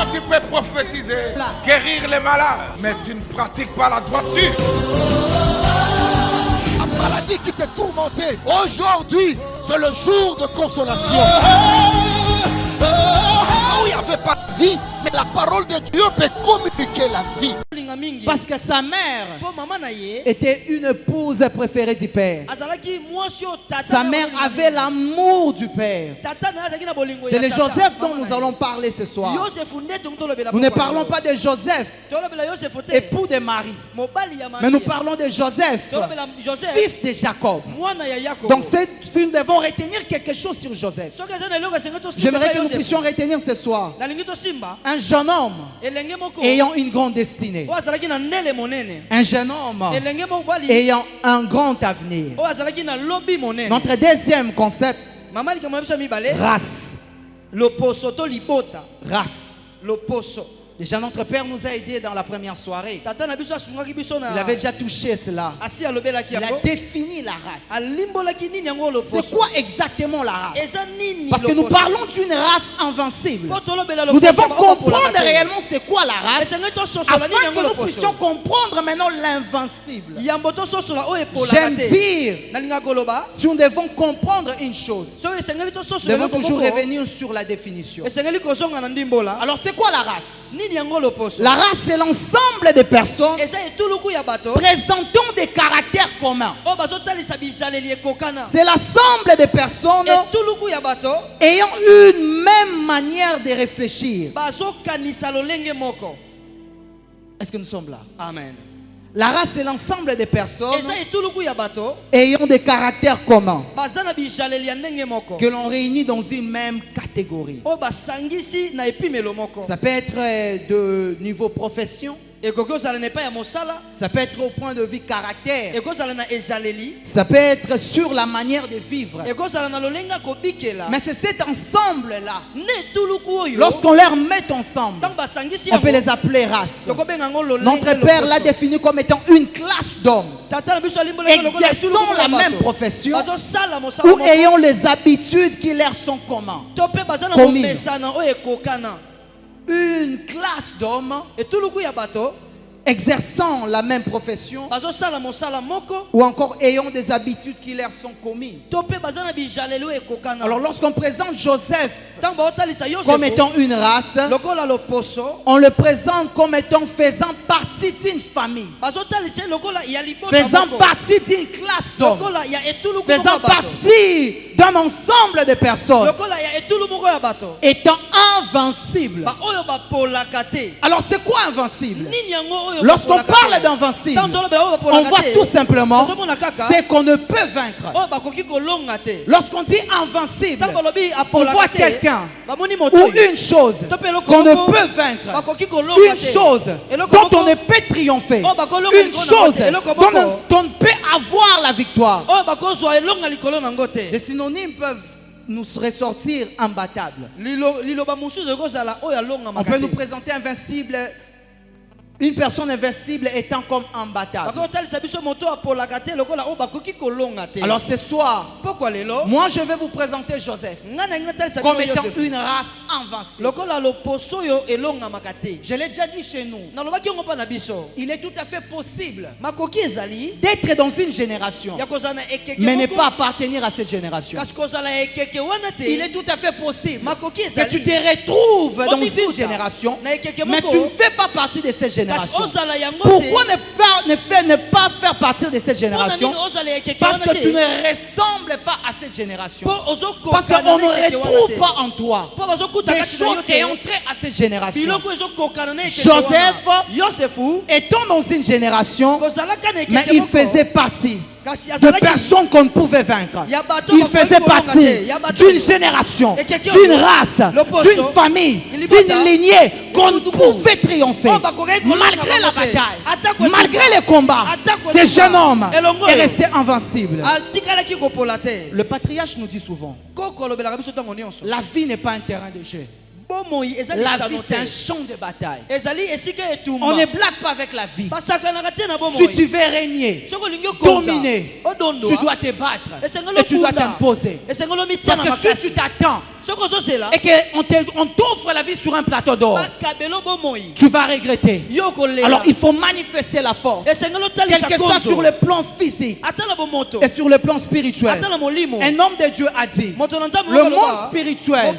Toi, tu peux prophétiser, guérir les malades, mais tu ne pratiques pas la droiture. La maladie qui te tourmentait, aujourd'hui, c'est le jour de consolation. Où il n'y avait pas de vie, mais la parole de Dieu peut communiquer la vie. Parce que sa mère était une épouse préférée du père. Sa mère avait l'amour du père. C'est le Joseph dont nous allons parler ce soir. Nous ne parlons pas de Joseph, époux de Marie, mais nous parlons de Joseph, fils de Jacob. Donc si nous devons retenir quelque chose sur Joseph, j'aimerais que nous puissions retenir ce soir un jeune homme ayant une grande destinée. Un jeune homme ayant un grand avenir. Notre deuxième concept, race. Race. Déjà notre père nous a aidés dans la première soirée. Il avait déjà touché cela. Il a défini la race. C'est quoi exactement la race? Parce que nous parlons d'une race invincible. Nous devons comprendre réellement c'est quoi la race, afin que nous puissions comprendre maintenant l'invincible. J'aime dire, si nous devons comprendre une chose, nous devons toujours revenir sur la définition. Alors c'est quoi la race? La race, c'est l'ensemble des personnes présentant des caractères communs. C'est l'ensemble des personnes ayant une même manière de réfléchir. Est-ce que nous sommes là? Amen. La race, c'est l'ensemble des personnes ayant des caractères communs que l'on réunit dans une même catégorie. Ça peut être de niveau profession. Ça peut être au point de vue caractère. Ça peut être sur la manière de vivre. Mais c'est cet ensemble-là. Lorsqu'on les met ensemble, on peut les appeler race. Notre père l'a défini comme étant une classe d'hommes exerçant la même profession ou ayant les habitudes qui leur sont communes. Une classe d'hommes exerçant la même profession ou encore ayant des habitudes qui leur sont communes. Alors lorsqu'on présente Joseph comme étant une race, on le présente comme étant faisant partie d'une famille, faisant partie d'une classe d'hommes, faisant partie d'un ensemble de personnes, étant invincible. Alors c'est quoi invincible? Lorsqu'on parle d'invincible, on voit tout simplement ce qu'on ne peut vaincre. Lorsqu'on dit invincible, on voit quelqu'un ou une chose qu'on ne peut vaincre, une chose dont on ne peut triompher, une chose dont on ne peut avoir la victoire. Des synonymes peuvent nous ressortir imbattables. On peut nous présenter invincible, une personne invincible étant comme imbattable. Alors ce soir, moi je vais vous présenter Joseph comme étant une race invincible. Je l'ai déjà dit chez nous. Il est tout à fait possible d'être dans une génération mais ne pas appartenir à cette génération. Il est tout à fait possible que tu te retrouves dans une génération mais tu ne fais pas partie de cette génération. Pourquoi ne pas faire partie de cette génération? Parce que tu ne ressembles pas à cette génération. Parce qu'on ne retrouve pas en toi des choses qui ont trait à cette génération. Joseph, étant dans une génération, mais il faisait partie de personnes qu'on ne pouvait vaincre. Il faisait partie d'une génération, d'une race, d'une famille, d'une lignée qu'on ne pouvait triompher. Malgré la bataille, malgré les combats, ce jeune homme est resté invincible. Le patriarche nous dit souvent, la vie n'est pas un terrain de jeu. La vie, c'est un champ de bataille. On ne blague pas avec la vie. Si tu veux régner, dominer, tu dois te battre et tu dois t'imposer. Parce que si tu t'attends et qu'on t'offre la vie sur un plateau d'or, tu vas regretter. Alors il faut manifester la force, quel que soit sur le plan physique et sur le plan spirituel. Un homme de Dieu a dit, le monde spirituel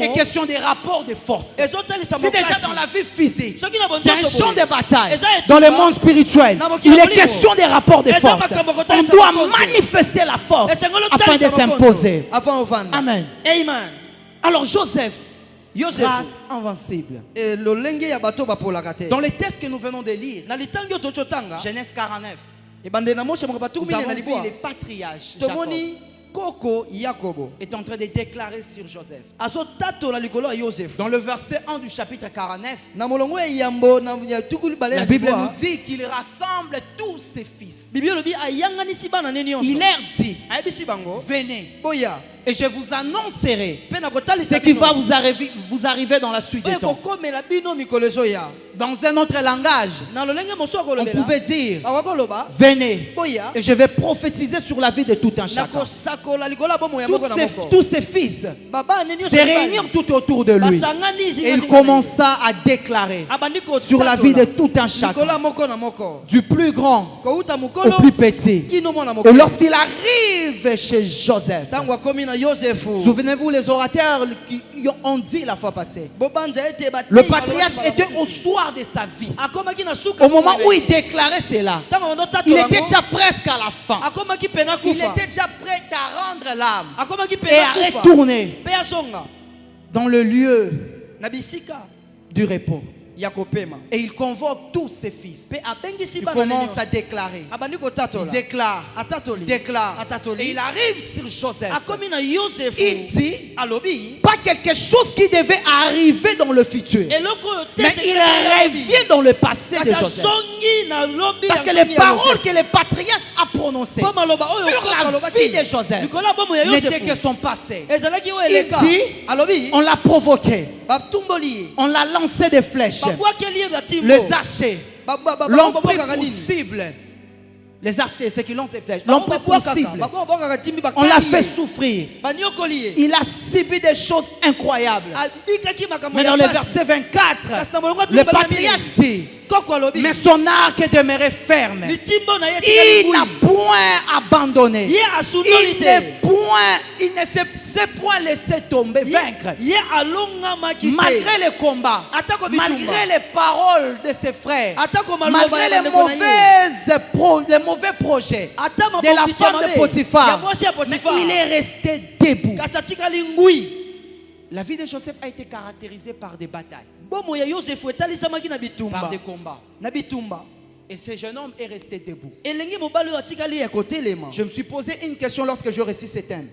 est question des rapports de force. C'est déjà dans la vie physique, c'est un champ de bataille. Dans le monde spirituel, il est question des rapports de force. On doit manifester la force afin de s'imposer. Amen. Alors Joseph, grâce invincible. Dans les textes que nous venons de lire, Genèse 49, nous avons vu les patriarches. Jacob est en train de déclarer sur Joseph. Dans le verset 1 du chapitre 49, la Bible nous dit qu'il rassemble tous ses fils. Il leur dit, venez et je vous annoncerai ce qui va vous arriver dans la suite des temps. Dans un autre langage, on pouvait dire, venez et je vais prophétiser sur la vie de tout un chacun. Tous ses fils se réunirent tout autour de lui et il commença à déclarer sur la vie de tout un chacun, du plus grand au plus petit. Et lorsqu'il arrive chez Joseph, souvenez-vous les orateurs qui ont dit la fois passée, le patriarche était au soir de sa vie. Au moment où il déclarait cela, il était déjà presque à la fin. Il était déjà prêt à rendre l'âme et à retourner dans le lieu du repos. Et il convoque tous ses fils. Il commence à déclarer. Il déclare. Et il arrive sur Joseph. Il dit pas quelque chose qui devait arriver dans le futur, mais il revient dans le passé de Joseph. Parce que les paroles que le patriarche a prononcées sur la vie de Joseph n'étaient que son passé. Il dit, on l'a provoqué, on l'a lancé des flèches, les archers l'ont pris pour cible. Les archers, ceux qui lancent des flèches, l'ont pris pour cible. On l'a fait souffrir. Il a subi des choses incroyables. Mais dans le verset 24, le patriarche dit, mais son arc demeurait ferme. Il n'a point abandonné. Il ne s'est point laissé tomber, vaincre. Malgré les combats, malgré les paroles de ses frères, malgré les mauvais projets de la femme de Potiphar, il est resté debout. La vie de Joseph a été caractérisée par des batailles, par des combats. Et ce jeune homme est resté debout. Je me suis posé une question lorsque je récite ce thème.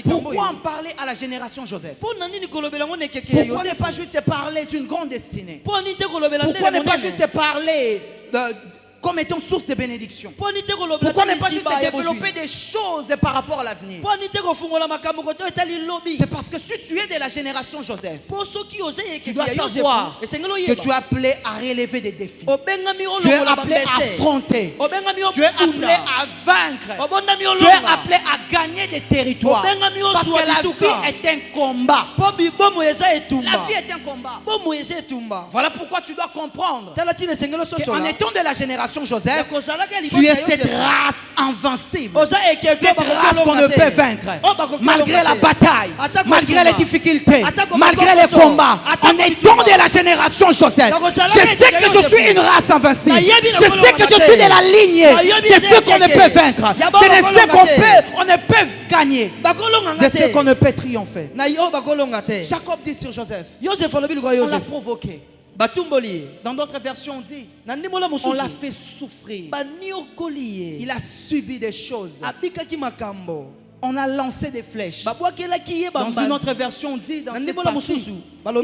Pourquoi en parler à la génération Joseph? Pourquoi ne pas juste parler d'une grande destinée? Pourquoi ne pas juste parler comme étant source de bénédiction? Pourquoi ne pas juste développer des choses par rapport à l'avenir? C'est parce que si tu es de la génération Joseph, tu dois savoir que tu es appelé à relever des défis. Tu es appelé à affronter. Tu es appelé à vaincre. Tu es appelé à gagner des territoires. Parce que la vie est un combat. La vie est un combat. Voilà pourquoi tu dois comprendre qu'en étant de la génération Joseph, tu es cette race invincible, cette race qu'on ne peut vaincre malgré la bataille, malgré les difficultés, malgré les combats. En étant de la génération Joseph, je sais que je suis une race invincible. Je sais que je suis de la lignée de ceux qu'on ne peut vaincre, de ceux qu'on ne peut gagner, de ceux qu'on ne peut triompher. Jacob dit sur Joseph, on l'a provoqué. Dans d'autres versions on dit, on l'a fait souffrir. Il a subi des choses. On a lancé des flèches. Dans une autre version on dit, dans cette partie,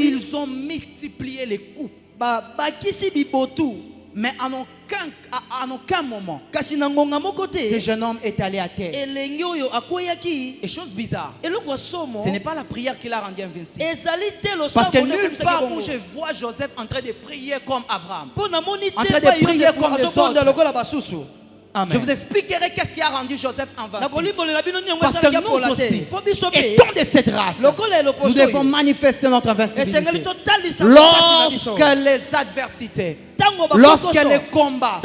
ils ont multiplié les coups. Mais en aucun moment, ce jeune homme est allé à terre. Et chose bizarre, ce n'est pas la prière qui l'a rendu invincible. Parce que nulle part où je vois Joseph en train de prier comme Abraham, en train de prier comme les autres, Amen. Je vous expliquerai qu'est-ce qui a rendu Joseph invincible. Parce que nous aussi, étant de cette race, nous devons manifester notre invincibilité. Lorsque les adversités, lorsque les combats,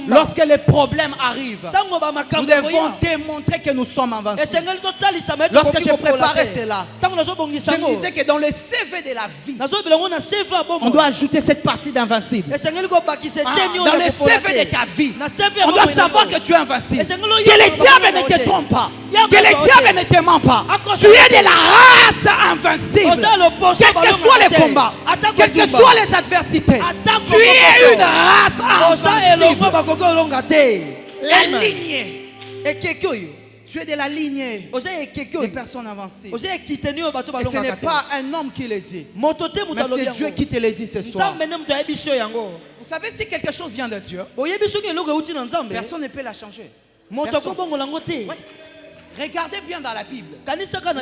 lorsque les problèmes arrivent, nous devons démontrer que nous sommes invincibles. Lorsque j'ai préparé cela, je me disais que dans le CV de la vie, on doit ajouter cette partie d'invincible. Dans le CV de ta vie, on doit savoir que tu es invincible. Que les diables ne te trompent pas. Que les diables ne te mentent pas. Tu es de la race invincible. Quels que soient les combats, quelles que soient les adversités, tu es une race invincible. La lignée. Tu es de la lignée des personnes invincibles. Et ce n'est pas un homme qui le dit, mais c'est Dieu qui te le dit ce soir. Vous savez, si quelque chose vient de Dieu, personne ne peut la changer. Ouais. Regardez bien dans la Bible.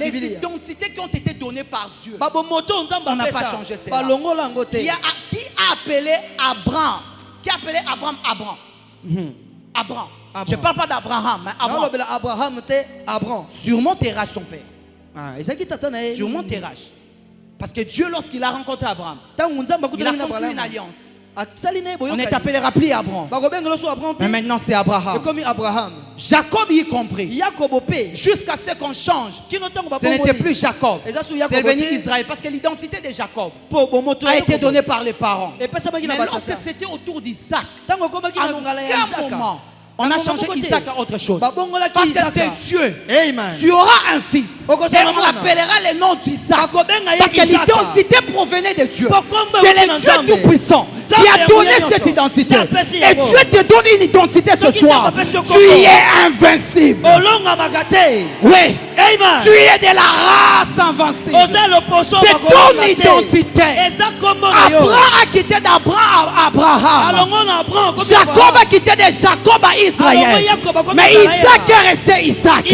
Les identités qui ont été données par Dieu, on n'a pas changé cela. Qui a appelé Abraham? Qui a appelé Abraham Abraham. Je ne parle pas d'Abraham, mais Abraham. Sûrement terrasse son père. Sûrement terrasse. Parce que Dieu, lorsqu'il a rencontré Abraham, il a conclu une alliance. On est appelé rappeler Abraham. Mais maintenant c'est Abraham. Jacob y compris. Jusqu'à ce qu'on change. Ce n'était plus Jacob. C'est devenu Israël. Parce que l'identité de Jacob a été donnée par les parents. Mais lorsque c'était autour d'Isaac, à aucun moment on a changé Isaac à autre chose. Parce que c'est Dieu. Amen. Tu auras un fils. Et on l'appellera le nom d'Isaac. Parce que l'identité provenait de Dieu. C'est le Dieu Tout-Puissant qui a donné cette identité. Et Dieu te donne une identité ce soir. Tu es invincible. Oui. Amen. Tu es de la race invincible. C'est ton identité. Abraham a quitté d'Abraham. Jacob a quitté de Jacob à Israël. Mais Isaac est resté Isaac.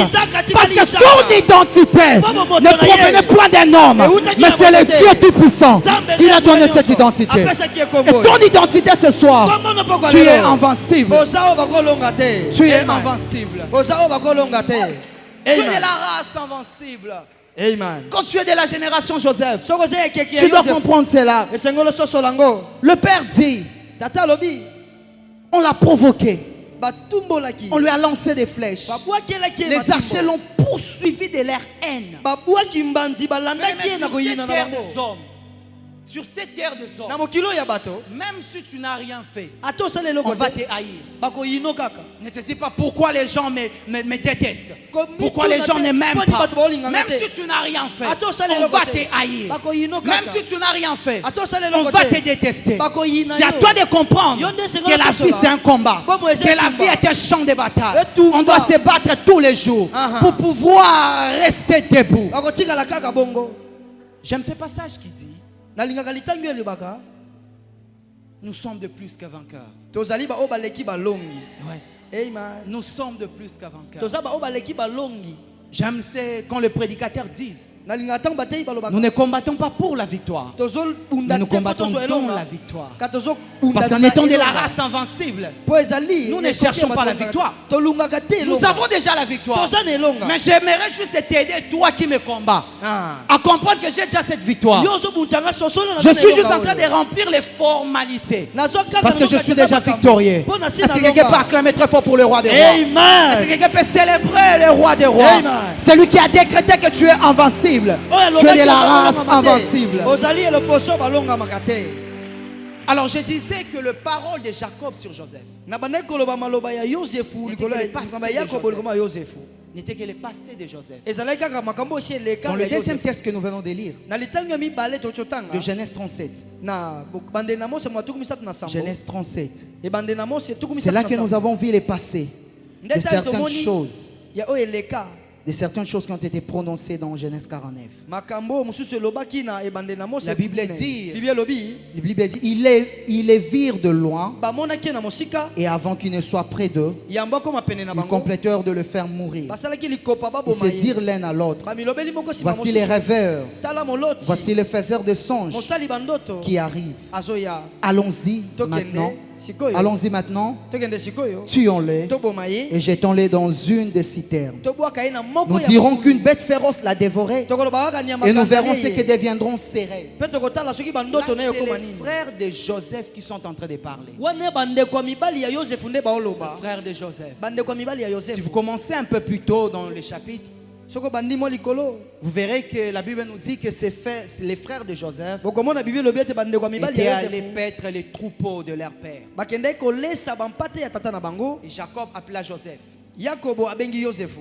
Parce que son identité ne provenait point d'un homme, mais c'est le Dieu Tout-Puissant qui a donné cette identité. Et ton identité ce soir, tu es invincible. Tu es invincible. Tu es de la race invincible. Amen. Quand tu es de la génération Joseph, tu dois comprendre cela. Le père dit, on l'a provoqué. On lui a lancé des flèches. Les archers l'ont poursuivi de leur haine. Sur cette terre des hommes, même si tu n'as rien fait, on va te haïr. Ne te dis pas pourquoi les gens me détestent. Pourquoi les gens ne m'aiment pas. Même si tu n'as rien fait, on va te haïr. Même si tu n'as rien fait, on va te détester. C'est à toi de comprendre que la vie c'est un combat. Que la vie est un champ de bataille. On doit se battre tous les jours pour pouvoir rester debout. J'aime ce passage qui dit, nous sommes de plus que vainqueurs. Ouais. Nous sommes de plus que vainqueurs. J'aime quand les prédicateurs disent, nous ne combattons pas pour la victoire, mais nous combattons dans la victoire. Parce qu'en étant de la race invincible, nous ne cherchons pas la victoire. Nous avons déjà la victoire. Mais j'aimerais juste t'aider, toi qui me combats, à comprendre que j'ai déjà cette victoire. Je suis juste en train de remplir les formalités. Parce que je suis déjà victorieux. Est-ce que quelqu'un peut acclamer très fort pour le roi des rois? Est-ce que quelqu'un peut célébrer le roi des rois? C'est lui qui a décrété que tu es invincible. Tu es de la race invincible. Alors je disais que le parole de Jacob sur Joseph n'était que le passé de Joseph. Dans le deuxième texte que nous venons de lire, de Genèse 37. Genèse 37. C'est là que nous avons vu les passés de certaines choses. De certaines choses qui ont été prononcées dans Genèse 49. La Bible dit, ils les virent de loin, et avant qu'ils ne soient près d'eux, ils complétèrent de le faire mourir. Ils se dirent l'un à l'autre, voici les rêveurs, voici les faiseurs de songes qui arrivent. Allons-y maintenant Allons-y maintenant. Tuons-les et jetons-les dans une des citernes. Nous dirons qu'une bête féroce l'a dévoré et nous verrons ce que deviendront ses rêves. Là, c'est les frères de Joseph qui sont en train de parler. Les frères de Joseph. Si vous commencez un peu plus tôt dans le chapitre, vous verrez que la Bible nous dit que les frères de Joseph étaient allés paître les troupeaux de leur père. Et Jacob appela Joseph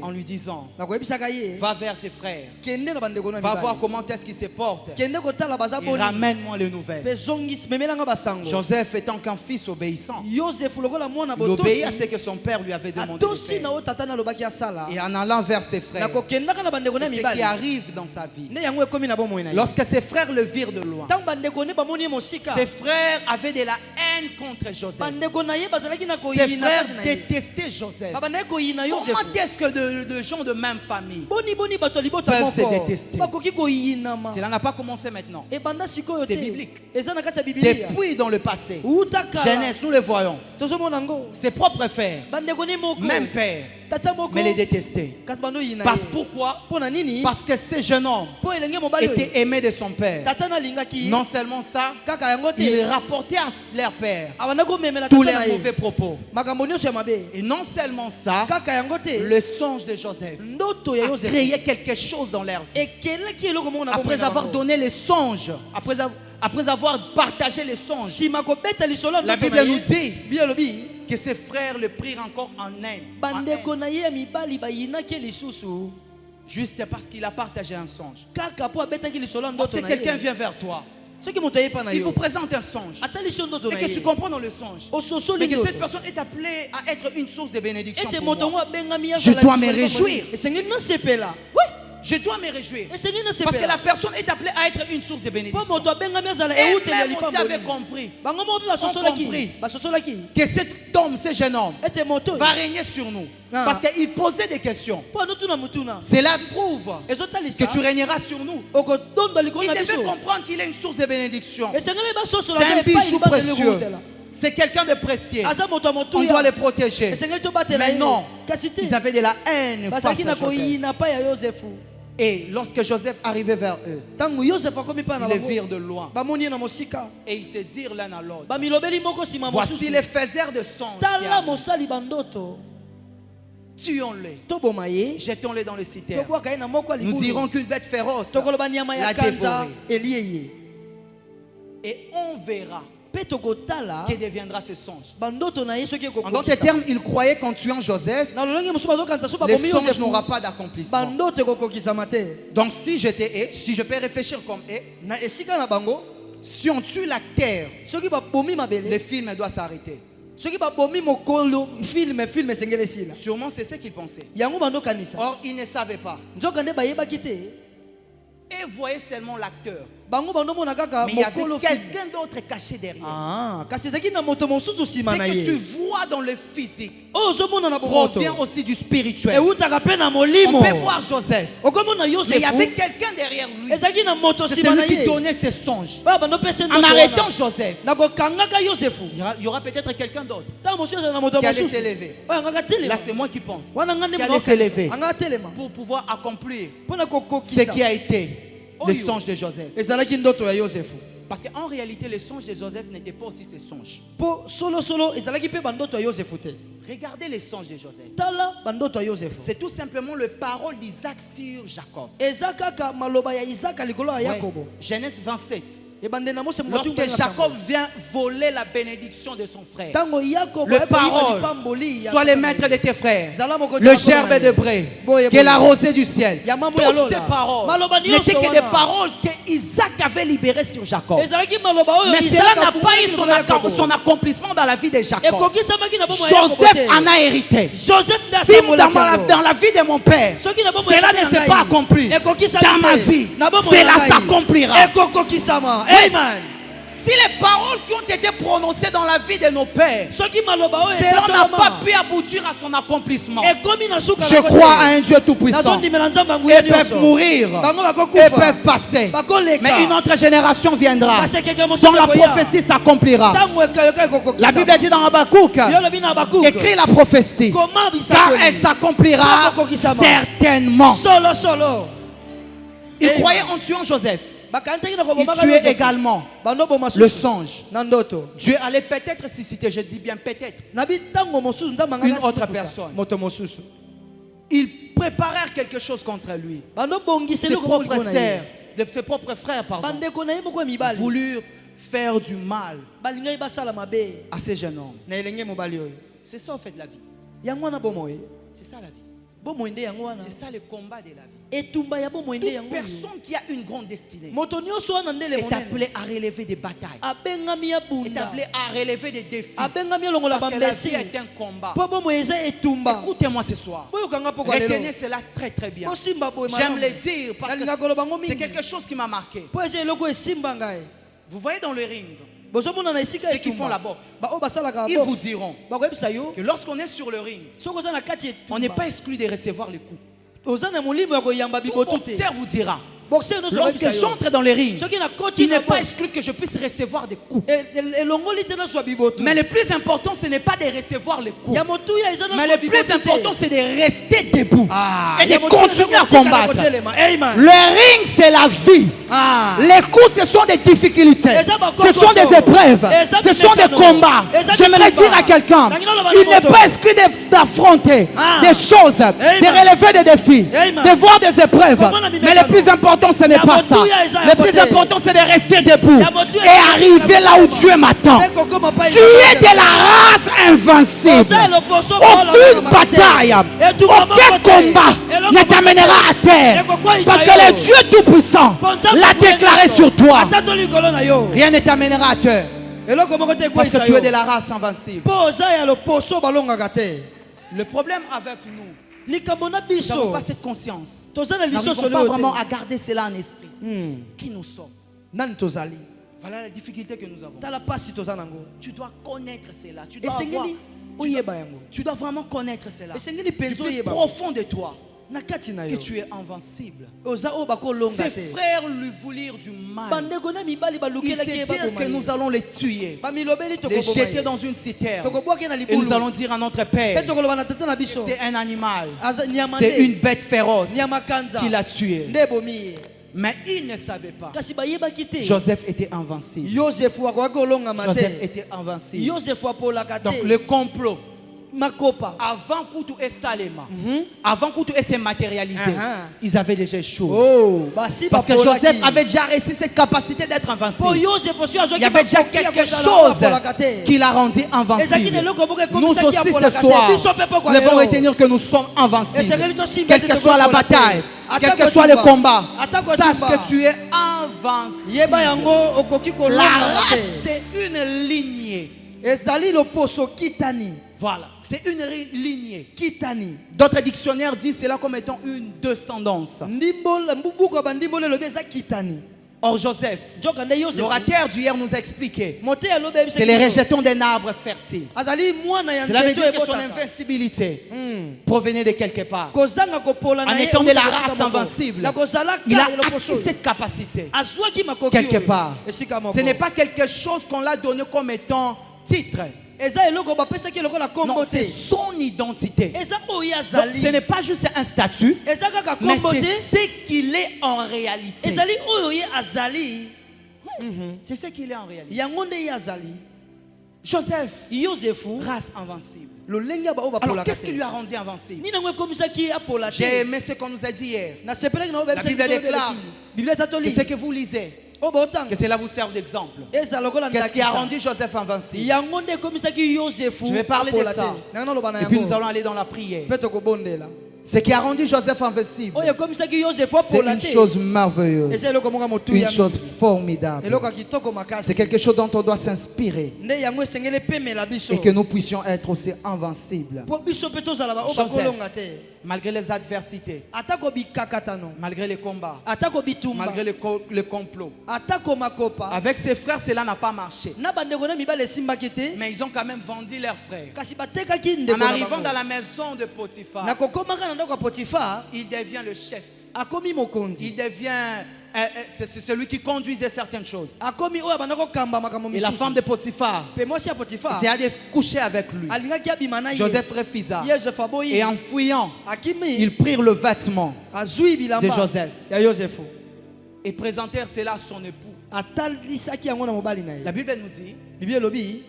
en lui disant, va vers tes frères, va voir comment est-ce qu'ils se portent et ramène-moi les nouvelles. Joseph étant qu'un fils obéissant, il obéit à ce que son père lui avait demandé de faire. Et en allant vers ses frères, c'est ce qui arrive dans sa vie. Lorsque ses frères le virent de loin, ses frères avaient de la haine contre Joseph. Ses frères détestaient Joseph. Comment est-ce que de gens de même famille peuvent se détester? Cela n'a pas commencé maintenant. C'est biblique. Depuis dans le passé, Genèse, nous le voyons. Ses propres frères, même père, mais les détestaient. Pourquoi? Parce que ce jeune homme était aimé de son père. Non seulement ça, il rapportait à leur père tous les mauvais propos. Et non seulement ça, le songe de Joseph a créé quelque chose dans leur vie. Après avoir donné les songes, après avoir partagé les songes, la Bible nous dit que ses frères le prirent encore en haine. Juste parce qu'il a partagé un songe. Lorsque quelqu'un vient vers toi, il vous présente un songe et que tu comprends dans le songe, mais que cette personne est appelée à être une source de bénédiction pour moi, je dois me réjouir. Oui, je dois me réjouir parce que la personne est appelée à être une source de bénédiction. Et même aussi avait compris, que cet homme, ce jeune homme va régner sur nous parce qu'il posait des questions. Cela prouve que tu régneras sur nous. Il devait comprendre qu'il est une source de bénédiction. C'est un bijou précieux. C'est quelqu'un de précieux. On doit le protéger. Mais non, ils avaient de la haine face à Joseph. Et lorsque Joseph arrivait vers eux, ils les virent de loin. Et ils se dirent l'un à l'autre, voici les faiseurs de songes. Tuons-les, jetons-les dans le citernes. Nous dirons qu'une bête féroce l'a dévoré. Et on verra que deviendra ce songe. En d'autres termes, il croyait qu'en tuant Joseph, le songe n'aura pas d'accomplissement. Donc si je peux réfléchir comme eux, si on tue l'acteur, le film doit s'arrêter. Sûrement c'est ce qu'il pensait. Or il ne savait pas. Et voyez seulement l'acteur. Mais il y avait quelqu'un d'autre caché derrière. Ce que tu vois dans le physique provient aussi du spirituel. On peut voir Joseph, mais il y avait quelqu'un derrière lui. C'est celui qui donnait ses songes. En arrêtant Joseph, il y aura peut-être quelqu'un d'autre qui allait s'élever. Là c'est moi qui pense. Qui allait s'élever pour pouvoir accomplir ce qui a été le songe de Joseph. Parce qu'en réalité, le songe de Joseph n'était pas aussi ses songes. Regardez les songes de Joseph. C'est tout simplement le parole d'Isaac sur Jacob. Ouais. Genèse 27. Lorsque Jacob vient voler la bénédiction de son frère, le parole, sois le maître de tes frères, le gerbe de bré, que la rosée du ciel. Toutes ces paroles n'étaient que des paroles que Isaac avait libérées sur Jacob. Mais cela n'a pas eu son accomplissement dans la vie de Jacob. Joseph en a hérité. Si dans la vie de mon père, cela ne s'est pas accompli, dans ma vie, cela s'accomplira. Amen. Si les paroles qui ont été prononcées dans la vie de nos pères, cela n'a pas pu aboutir à son accomplissement. Je crois à un Dieu tout-puissant. Ils peuvent mourir, ils peuvent passer, mais une autre génération viendra dont la prophétie s'accomplira. La Bible dit dans Habakkuk, écrit la prophétie, car elle s'accomplira certainement. Ils croyaient en tuant Joseph. Il tuait également le songe. Dieu allait peut-être susciter, je dis bien peut-être, une autre personne. Ils préparèrent quelque chose contre lui. Ses propres sœurs, ses propres frères, voulurent faire du mal à ces jeunes hommes. C'est ça en fait la vie. C'est ça la vie. C'est ça le combat de la vie. Toute personne qui a une grande destinée est appelée à relever des batailles, est appelée à relever des défis, parce que la vie est un combat. Écoutez-moi ce soir, retenez cela très très bien. J'aime le dire parce que c'est quelque chose qui m'a marqué. Vous voyez dans le ring, ceux qui font la boxe, ils vous diront que lorsqu'on est sur le ring, on n'est pas exclu de recevoir les coups. Tout boxeur vous dira, lorsque j'entre dans les rings, il n'est pas exclu que je puisse recevoir des coups. Mais le plus important, ce n'est pas de recevoir les coups. Mais le plus important, c'est de rester debout et de continuer à combattre. Le ring, c'est la vie. Les coups, ce sont des difficultés. Ce sont des épreuves. Ce sont des combats. J'aimerais dire à quelqu'un, il n'est pas exclu d'affronter des choses, de relever des défis, de voir des épreuves. Mais le plus important, ce n'est pas ça. Le plus important, c'est de rester debout et arriver là où Dieu m'attend. Tu es de la race invincible. Aucune bataille, aucun combat ne t'amènera à terre. Parce que le Dieu Tout-Puissant l'a déclaré sur toi. Rien ne t'amènera à terre. Parce que tu es de la race invincible. Le problème avec nous, nous n'avons pas cette conscience. Nous n'arrivons pas vraiment à garder cela en esprit. Qui nous sommes? Voilà la difficulté que nous avons. Tu dois connaître cela. Tu dois vraiment connaître cela. Du plus profond de toi, que tu es invincible. Ses frères lui voulirent du mal. Ils se disent que nous allons les tuer, les jeter dans une citerne. Et nous allons dire à notre père, c'est un animal, c'est une bête féroce qui l'a tué. Mais ils ne savaient pas. Joseph était invincible. Joseph était invincible. Donc le complot, avant que tout est Salema, avant que tout est se matérialisé, ils avaient déjà échoué. Parce que Joseph avait déjà réussi cette capacité d'être invincible. Il y avait déjà quelque chose qui l'a rendu invincible. Nous aussi ce soir, nous devons retenir que nous sommes invincibles. Quelle que soit la bataille, quel que soit le combat, sache que tu es invincible. La race, c'est une lignée. Voilà, c'est une lignée. D'autres dictionnaires disent cela comme étant une descendance. Or Joseph, l'orateur d'hier nous a expliqué, c'est les rejetons d'un arbre fertile. Cela veut dire que son invincibilité provenait de quelque part. En étant de la race invincible, il a acquis cette capacité quelque part. Ce n'est pas quelque chose qu'on l'a donné comme étant titre. Non, c'est son identité. Donc, ce n'est pas juste un statut, mais c'est ce qu'il est en réalité. C'est ce qu'il est en réalité. Joseph, race invincible. Alors, qu'est-ce qui lui a rendu invincible? J'ai aimé ce qu'on nous a dit hier. La Bible déclare que ce que vous lisez, que cela vous serve d'exemple. Qu'est-ce qui a rendu Joseph invincible? Je vais parler de ça. Et puis nous allons aller dans la prière. Ce qui a rendu Joseph invincible, c'est une chose merveilleuse, une chose formidable. C'est quelque chose dont on doit s'inspirer et que nous puissions être aussi invincibles. Joseph, malgré les adversités, malgré les combats, malgré le complot, avec ses frères, cela n'a pas marché. Mais ils ont quand même vendu leurs frères. En arrivant dans la maison de Potiphar, il devient le chef. Il devient c'est celui qui conduisait certaines choses. Et la femme de Potiphar s'est allée coucher avec lui. Joseph refusa. Et en fouillant, ils prirent le vêtement de Joseph et présentèrent cela à son époux. La Bible nous dit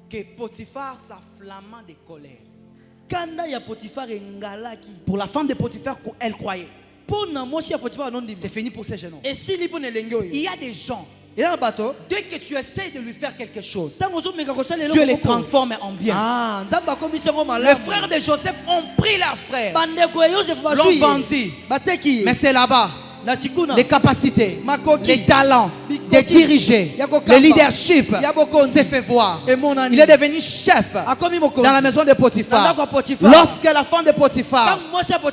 que Potiphar s'enflamma de colère. Pour la femme de Potiphar, elle croyait. C'est fini pour ces jeunes hommes. Il y a des gens, dès que tu essaies de lui faire quelque chose, Dieu les transforme en bien. Les frères de Joseph ont pris leurs frères, l'ont vendu. Mais c'est là-bas les capacités, les talents de diriger, le leadership s'est fait voir. Il est devenu chef dans la maison de Potiphar. Lorsque la femme de Potiphar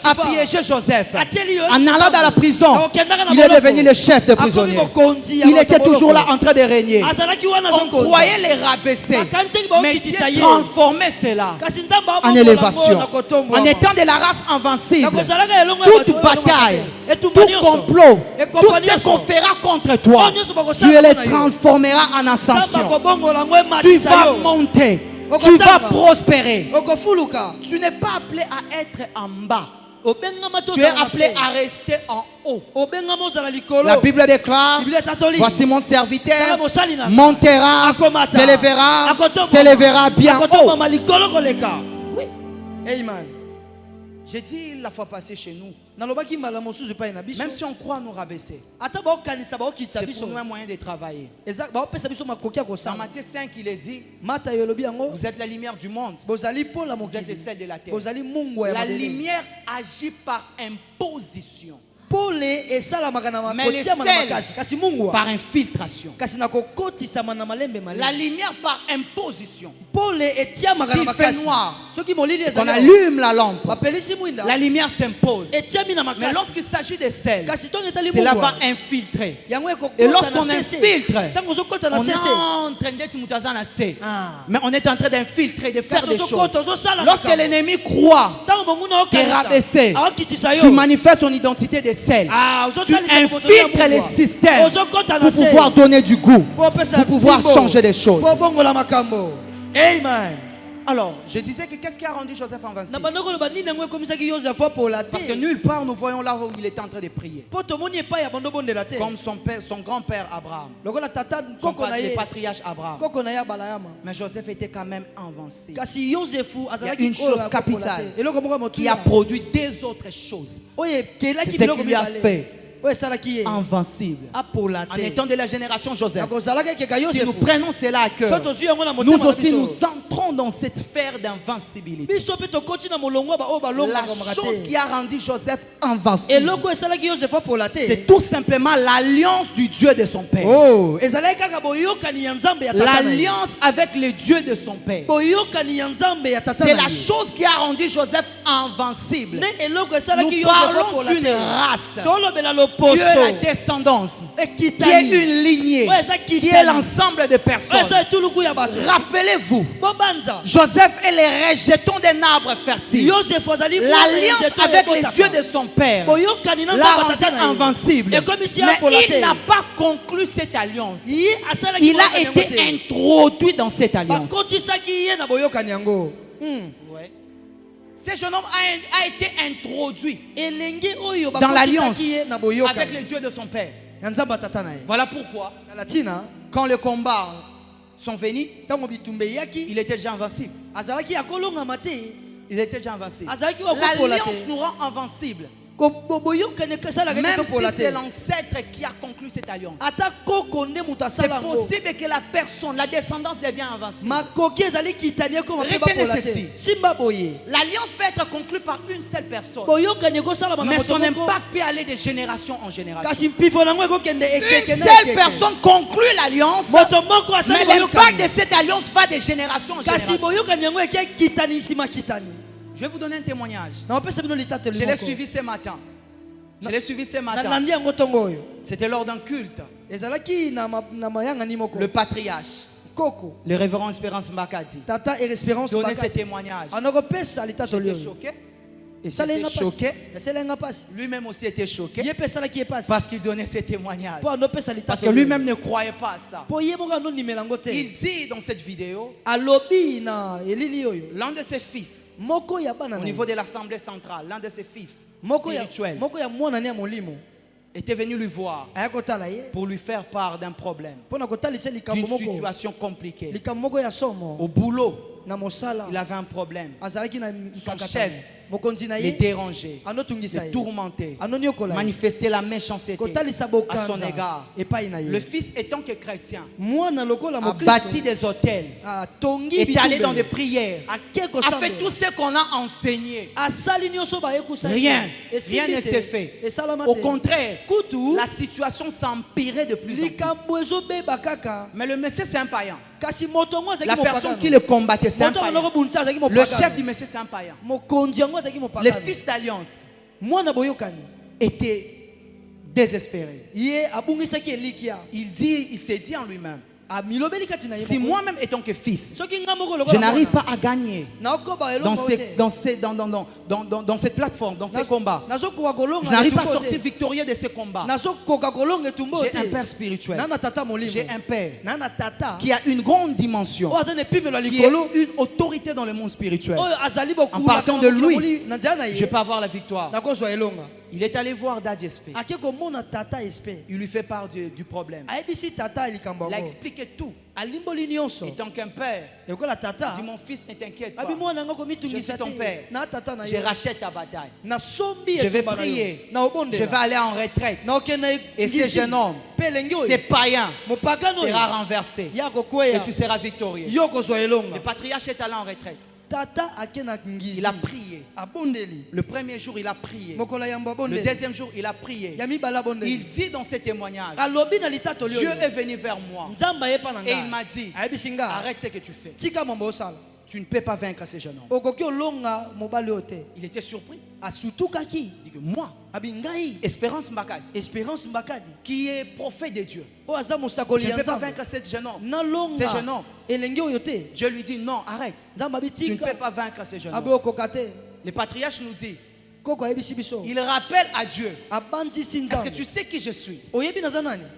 a piégé Joseph en allant dans la prison, il est devenu le chef de prisonniers. Il était toujours là en train de régner. On croyait les rabaisser, mais Dieu transformait cela en élévation. En étant de la race invincible, toute bataille, tout complot, tout ce qu'on fera contre toi, tu les transformeras en ascension. Tu vas monter, tu vas prospérer. Tu n'es pas appelé à être en bas, tu es appelé à rester en haut. La Bible déclare: voici mon serviteur montera, s'élèvera bien haut. Oui. Amen. J'ai dit la fois passée chez nous, même si on croit nous rabaisser, c'est pour nous un moyen de travailler. Dans Matthieu 5, il est dit: vous êtes la lumière du monde, vous êtes le sel de la terre. La lumière agit par imposition, mais le sel par infiltration. La lumière par imposition. S'il fait noir, on allume la lampe, la lumière s'impose. Mais lorsqu'il s'agit de sel, cela va infiltrer. Et lorsqu'on infiltre, on est en train d'être mutazanase. Mais on est en train d'infiltrer, de faire des choses. Lorsque l'ennemi croit te rabaisser, tu manifestes ton identité de sel. Tu infiltres les systèmes pour pouvoir donner du goût, pour pouvoir changer des choses. Amen. Alors, je disais que qu'est-ce qui a rendu Joseph invincible? Parce que nulle part nous voyons là où il était en train de prier. Comme son grand-père Abraham, le patriarche Abraham. Mais Joseph était quand même invincible. Il y a une chose capitale qui a produit des autres choses. C'est ce qui lui a fait invincible. En étant de la génération Joseph, si nous prenons cela à cœur, nous aussi nous entrons dans cette sphère d'invincibilité. La chose qui a rendu Joseph invincible, c'est tout simplement l'alliance du Dieu de son père. L'alliance avec le Dieu de son père. C'est la chose qui a rendu Joseph invincible. Nous parlons d'une race, Dieu est la descendance, qui est une lignée, qui est l'ensemble de personnes. Rappelez-vous, Joseph est le rejeton d'un arbre fertile. L'alliance avec les dieux de son père l'a rendu invincible. Mais il n'a pas conclu cette alliance. Il a été introduit dans cette alliance. Ce jeune homme a été introduit dans l'alliance avec le Dieu de son père. Voilà pourquoi, quand les combats sont venus, il était déjà invincible. Il était déjà invincible. L'alliance nous rend invincible. Même si c'est l'ancêtre qui a conclu cette alliance, c'est possible que la personne, la descendance devienne avancée. Retenez ceci. L'alliance peut être conclue par une seule personne, mais son impact peut aller de génération en génération. Une seule personne conclut l'alliance, mais l'impact de cette alliance va de génération en génération. Je vais vous donner un témoignage. Je l'ai suivi ce matin. C'était lors d'un culte. Le patriarche, le révérend Espérance Mbakadi, donnait ce témoignage. J'étais choqué. Lui-même aussi était choqué parce qu'il donnait ses témoignages. Parce que lui-même ne croyait pas à ça. Il dit dans cette vidéo, l'un de ses fils, au niveau de l'assemblée centrale, l'un de ses fils spirituels était venu lui voir pour lui faire part d'un problème, d'une situation compliquée. Au boulot, il avait un problème. Son chef les déranger, les tourmenter, manifester la méchanceté à son égard. Le fils, étant que chrétien, a bâti des hôtels, est allé dans des prières, a fait tout ce qu'on a enseigné. Rien ne s'est fait. Au contraire, la situation s'empirait de plus en plus. Mais le monsieur, c'est un païen. La personne qui le combattait, c'est un païen. Le chef du monsieur, c'est un païen. Le fils d'alliance était désespéré. Il s'est dit en lui-même, si moi-même étant que fils, je n'arrive pas à gagner dans cette plateforme, dans ces combats, je n'arrive pas à sortir victorieux de ces combats. J'ai un père spirituel, j'ai un père qui a une grande dimension, qui est une autorité dans le monde spirituel. En partant de lui, je peux avoir la victoire. Il est allé voir Daddy SP. Il lui fait part du problème. Il a expliqué tout. Étant qu'un père, il dit, mon fils, ne t'inquiète pas. Je suis ton père. Je rachète ta bataille. Je vais prier. Je vais aller en retraite. Et ce jeune homme, ce païen, sera renversé. Et tu seras victorieux. Le patriarche est allé en retraite. Il a prié. Le premier jour, il a prié. Le deuxième jour, il a prié. Il dit dans ses témoignages, Dieu est venu vers moi et il m'a dit, arrête ce que tu fais. Tu ne peux pas vaincre ce jeune homme. Il était surpris. Il dit que moi, Espérance Mbakadi, qui est prophète de Dieu, je ne peux pas vaincre ce jeune homme. Dieu lui dit non, arrête. Tu ne peux pas vaincre ce jeune homme. Le patriarche nous dit, il rappelle à Dieu. Est-ce que tu sais qui je suis?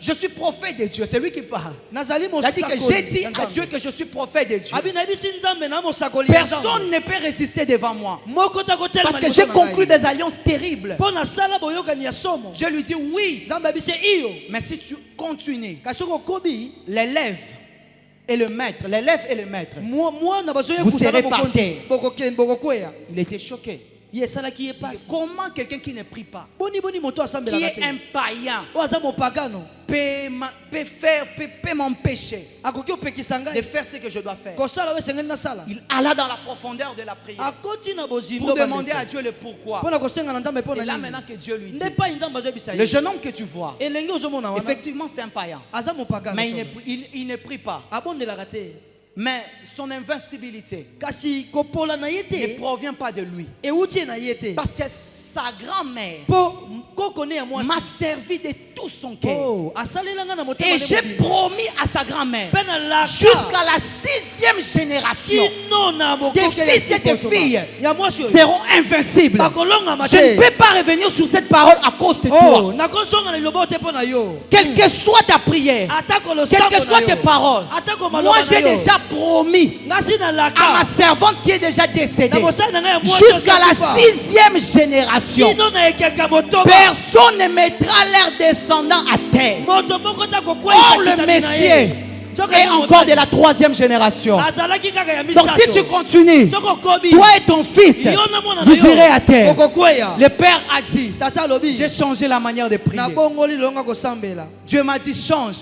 Je suis prophète de Dieu. C'est lui qui parle. Il a dit que j'ai dit à Dieu que je suis prophète de Dieu. Personne ne peut résister devant moi. Parce que j'ai conclu des alliances terribles. Je lui dis oui. Mais si tu continues, l'élève et le maître, vous serez par terre. Il était choqué. Comment quelqu'un qui ne prie pas, qui est un païen, peut m'empêcher de faire ce que je dois faire? Il alla dans la profondeur de la prière pour demander à Dieu le pourquoi. C'est là maintenant que Dieu lui dit, le jeune homme que tu vois, effectivement c'est un païen, mais il ne prie pas. Mais son invincibilité ne provient pas de lui. Parce que sa grand-mère m'a servi de tout son cœur. Et j'ai promis à sa grand-mère, jusqu'à la 6e génération, des fils et des filles seront invincibles. Je ne peux pas revenir sur cette parole à cause de toi. Quelle que soit ta prière, quelles que soient tes paroles, moi j'ai déjà promis à ma servante qui est déjà décédée, jusqu'à la 6e génération, personne ne mettra leurs descendants à terre. Or le Messie et encore de la troisième génération. Donc si tu continues, toi et ton fils, vous irez à terre. Le père a dit, j'ai changé la manière de prier. Dieu m'a dit change.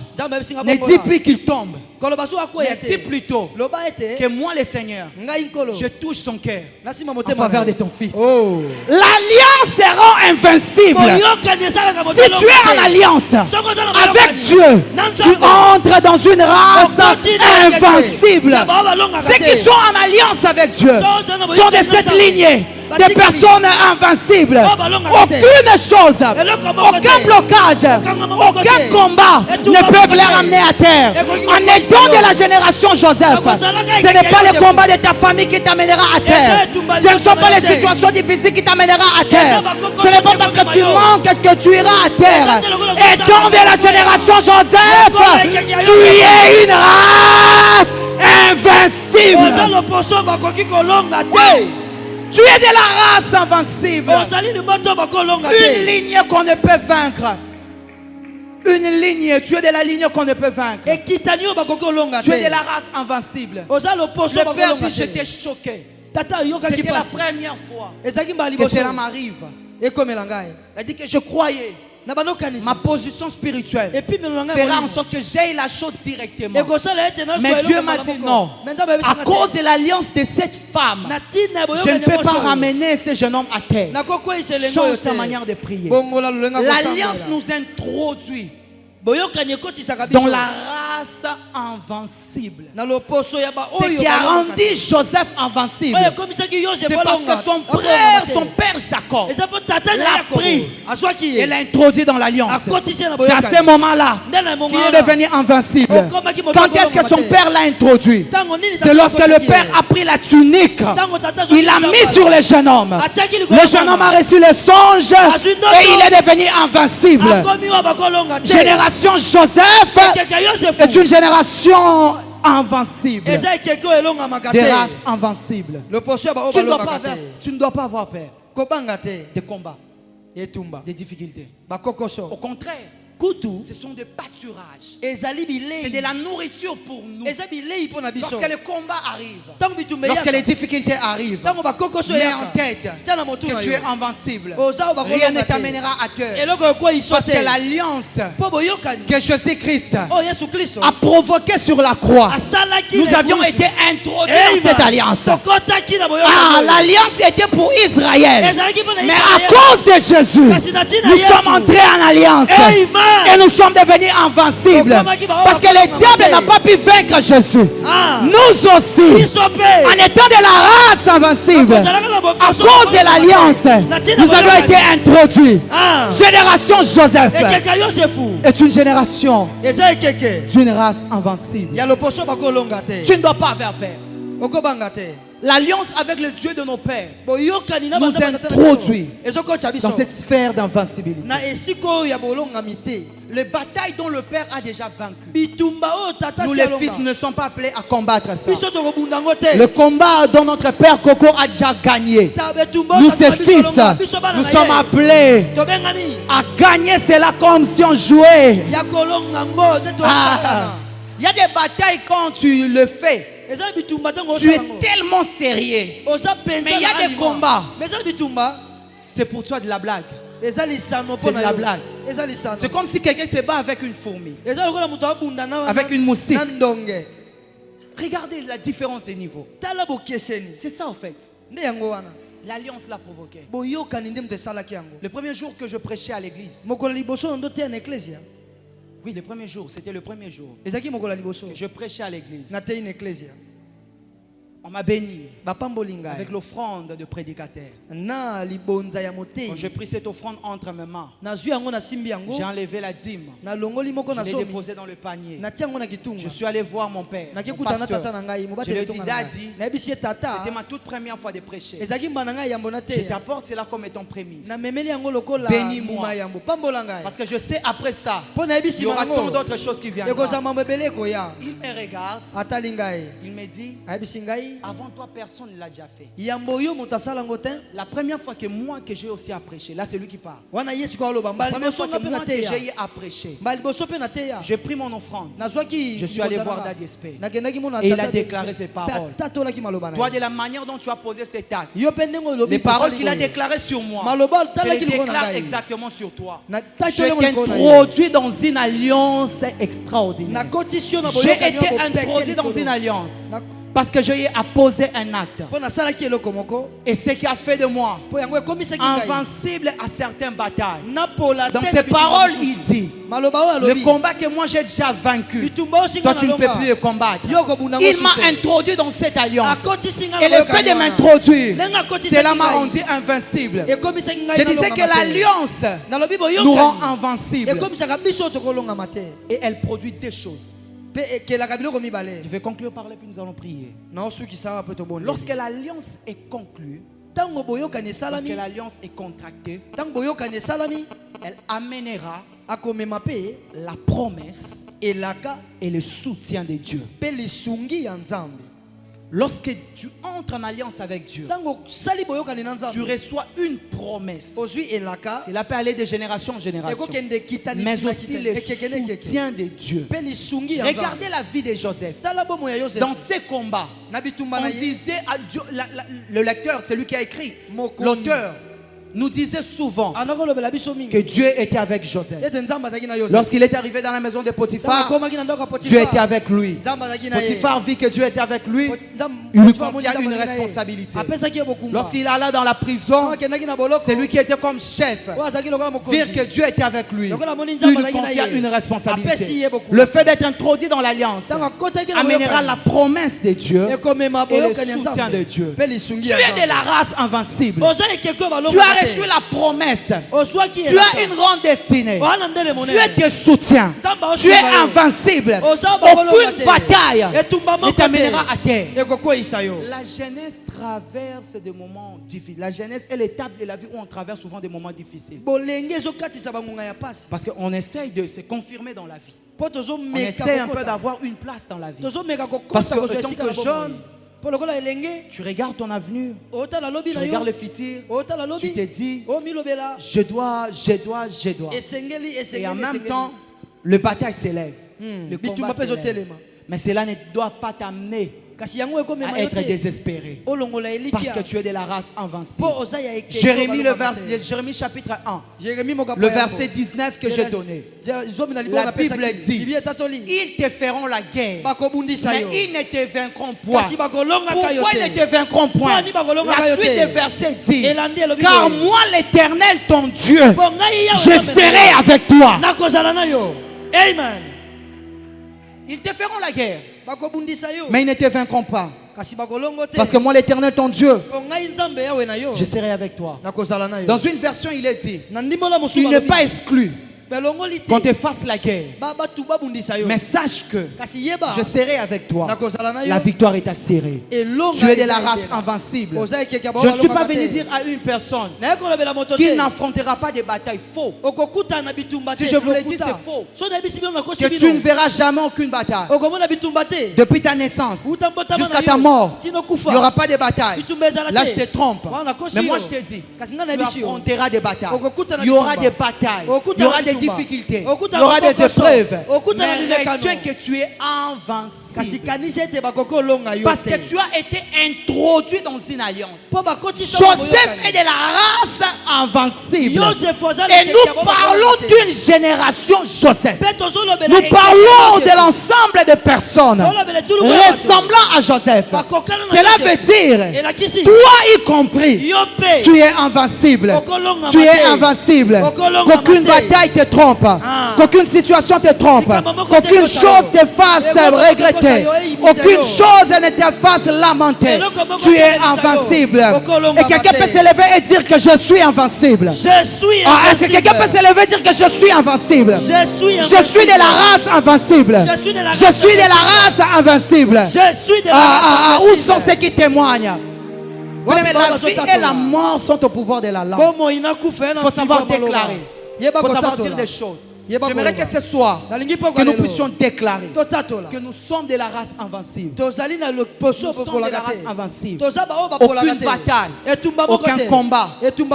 Ne dis plus qu'il tombe. Mais dis plutôt que moi le Seigneur, je touche son cœur en faveur de ton fils. L'alliance sera invincible. Si tu es en alliance avec Dieu, tu entres dans une race invincible. Ceux qui sont en alliance avec Dieu sont de cette lignée. Des personnes invincibles. Aucune chose, aucun blocage, aucun combat ne peuvent les ramener à terre. En étant de la génération Joseph, ce n'est pas le combat de ta famille qui t'amènera à terre. Ce ne sont pas les situations difficiles qui t'amèneront à terre. Ce n'est pas parce que tu manques que tu iras à terre. Étant de la génération Joseph, tu es une race invincible. Tu es de la race invincible. Une ligne qu'on ne peut vaincre. Une ligne, tu es de la ligne qu'on ne peut vaincre. Tu es de la race invincible. Le père dit, j'étais choqué. C'était la première fois que cela m'arrive. Il dit que je croyais ma position spirituelle fera en sorte que j'aille la chose directement. Mais Dieu m'a dit non. À cause de l'alliance de cette femme, je ne peux pas ramener ce jeune homme à terre. Change ta manière de prier. L'alliance nous introduit dans la race invincible. Ce qui a rendu Joseph invincible, c'est parce que son frère, son père Jacob, l'a pris et l'a introduit dans l'alliance. C'est à ce moment-là qu'il est devenu invincible. Quand est-ce que son père l'a introduit? C'est lorsque le père a pris la tunique, il l'a mis sur le jeune homme. Le jeune homme a reçu le songe et il est devenu invincible. Génération Joseph est une génération invincible, des races invincibles. Tu ne dois pas avoir peur des combats, des difficultés. Au contraire, ce sont des pâturages. C'est de la nourriture pour nous. Lorsque le combat arrive, lorsque les difficultés arrivent, mets en tête que tu es invincible. Rien ne t'amènera à terre. Parce que l'alliance que Jésus-Christ a provoquée sur la croix, nous avions été introduits dans cette alliance. L'alliance était pour Israël. Mais à cause de Jésus, nous sommes entrés en alliance. Et nous sommes devenus invincibles. Parce que le diable n'a pas pu vaincre Jésus. Nous aussi, en étant de la race invincible, à cause de l'alliance, nous avons été introduits. Génération Joseph est une génération d'une race invincible. Tu ne dois pas avoir peur. L'alliance avec le Dieu de nos pères nous introduit dans cette sphère d'invincibilité. Les batailles dont le Père a déjà vaincu, nous les fils ne sommes pas appelés à combattre ça. Le combat dont notre Père Coco a déjà gagné, nous ses fils, nous sommes appelés à gagner cela comme si on jouait. Il y a des batailles quand tu le fais, tu es tellement sérieux. Mais il y a des combats, c'est pour toi de la blague. C'est de la blague. C'est comme si quelqu'un se bat avec une fourmi, avec une moustique. Regardez la différence des niveaux. C'est ça en fait. L'alliance l'a provoqué. Le premier jour que je prêchais à l'église, oui, le premier jour, c'était le premier jour que je prêchais à l'église. On m'a béni avec l'offrande de prédicateur. Quand j'ai pris cette offrande entre mes mains, j'ai enlevé la dîme, je l'ai déposée dans le panier. Je suis allé voir mon père, mon pasteur. Je lui ai dit, Daddy, c'était ma toute première fois de prêcher. Je t'apporte cela comme étant prémisse. Bénis-moi. Parce que je sais après ça, il y aura tant d'autres choses qui viendront. Il me regarde, il me dit, Avant toi, personne ne l'a déjà fait. Yamboyo motasala ngote. La première fois que moi que j'ai aussi à prêcher, là c'est lui qui parle. Wana yesu ko loba. La première fois que moi que j'ai à prêcher, j'ai pris mon offrande. Je suis allé voir Daddy Espé. Et il a déclaré ses paroles. Toi, de la manière dont tu as posé cet acte, les paroles qu'il a déclarées sur moi, je les déclare exactement sur toi. Je t'introduis dans une alliance extraordinaire. J'ai été introduit dans une alliance parce que j'ai apposé un acte. Et ce qui a fait de moi invincible à certaines batailles. Dans ses paroles, il dit: le combat que moi j'ai déjà vaincu, toi tu ne peux plus le combattre. Il m'a introduit dans cette alliance. Et le fait de m'introduire, cela m'a rendu invincible. Je disais que l'alliance nous rend invincibles. Et elle produit des choses. Je vais conclure par là puis nous allons prier. Lorsque l'alliance est conclue, lorsque l'alliance est contractée, elle amènera la promesse et le soutien de Dieu. Lorsque tu entres en alliance avec Dieu, tu reçois une promesse. Cela peut aller de génération en génération, mais aussi le soutien de Dieu. Regardez la vie de Joseph. Dans ces combats, on disait à Dieu, le lecteur, celui qui a écrit, l'auteur, nous disait souvent que Dieu était avec Joseph. Lorsqu'il est arrivé dans la maison de Potiphar, Dieu était avec lui. Potiphar vit que Dieu était avec lui. Il lui confia une responsabilité. Lorsqu'il alla dans la prison, c'est lui qui était comme chef. Vit que Dieu était avec lui. Il lui confia une responsabilité. Le fait d'être introduit dans l'alliance amènera la promesse de Dieu et le soutien de Dieu. Tu es de la race invincible. Tu as reçu la promesse. Tu as une grande destinée. Tu es de soutien. Tu es invincible. Aucune bataille ne t'amènera à terre. La jeunesse traverse des moments difficiles. La jeunesse est l'étape de la vie où on traverse souvent des moments difficiles. Parce qu'on essaye de se confirmer dans la vie. On essaie un peu d'avoir une place dans la vie. Parce que en tant que jeune, tu regardes ton avenir, tu regardes le futur, tu te dis, je dois. Et en même temps, le bataille s'élève, le combat s'élève. Mais cela ne doit pas t'amener à être désespéré, parce que tu es de la race invincible. Jérémie chapitre 1, le verset 19 que j'ai donné, la Bible dit: ils te feront la guerre, mais ils ne te vaincront point. Pourquoi ils ne te vaincront point? La suite des versets dit: car moi l'Éternel ton Dieu, je serai avec toi. Amen. Ils te feront la guerre, mais ils ne te vaincront pas. Parce que moi l'Éternel ton Dieu, je serai avec toi. Dans une version il est dit: il n'est pas exclu qu'on te fasse la guerre, mais sache que je serai avec toi. La victoire est assurée. Tu es de la race invincible. Je ne suis pas venu dire à une personne qu'il n'affrontera pas des batailles faux. Si je vous l'ai dit, c'est faux. Que tu ne verras jamais aucune bataille. Depuis ta naissance jusqu'à ta mort, il n'y aura pas de bataille. Là je te trompe. Mais moi je te dis, tu affronteras des batailles. Il y aura des batailles. Il y aura des difficultés. Il y aura des épreuves. Mais retiens que tu es invincible. Parce que tu as été introduit dans une alliance. Joseph est de la race invincible. Et nous parlons d'une génération Joseph. Nous parlons de l'ensemble des personnes ressemblant à Joseph. Cela veut dire, toi y compris, tu es invincible. Tu es invincible. Qu'aucune bataille te trompe, qu'aucune situation te trompe, qu'aucune chose te fasse regretter, aucune chose ne te fasse lamenter. Tu es invincible. Et quelqu'un peut se lever et dire que je suis invincible. Est-ce que quelqu'un peut se lever et dire que je suis invincible? Je suis de la race invincible. Je suis de la race invincible. Où sont ceux qui témoignent? La vie et la mort sont au pouvoir de la langue. Il faut savoir déclarer. Il faut savoir dire des choses. J'aimerais que ce soir, que nous puissions déclarer que nous sommes de la race invincible. Nous sommes de la race invincible. Aucune bataille, aucun combat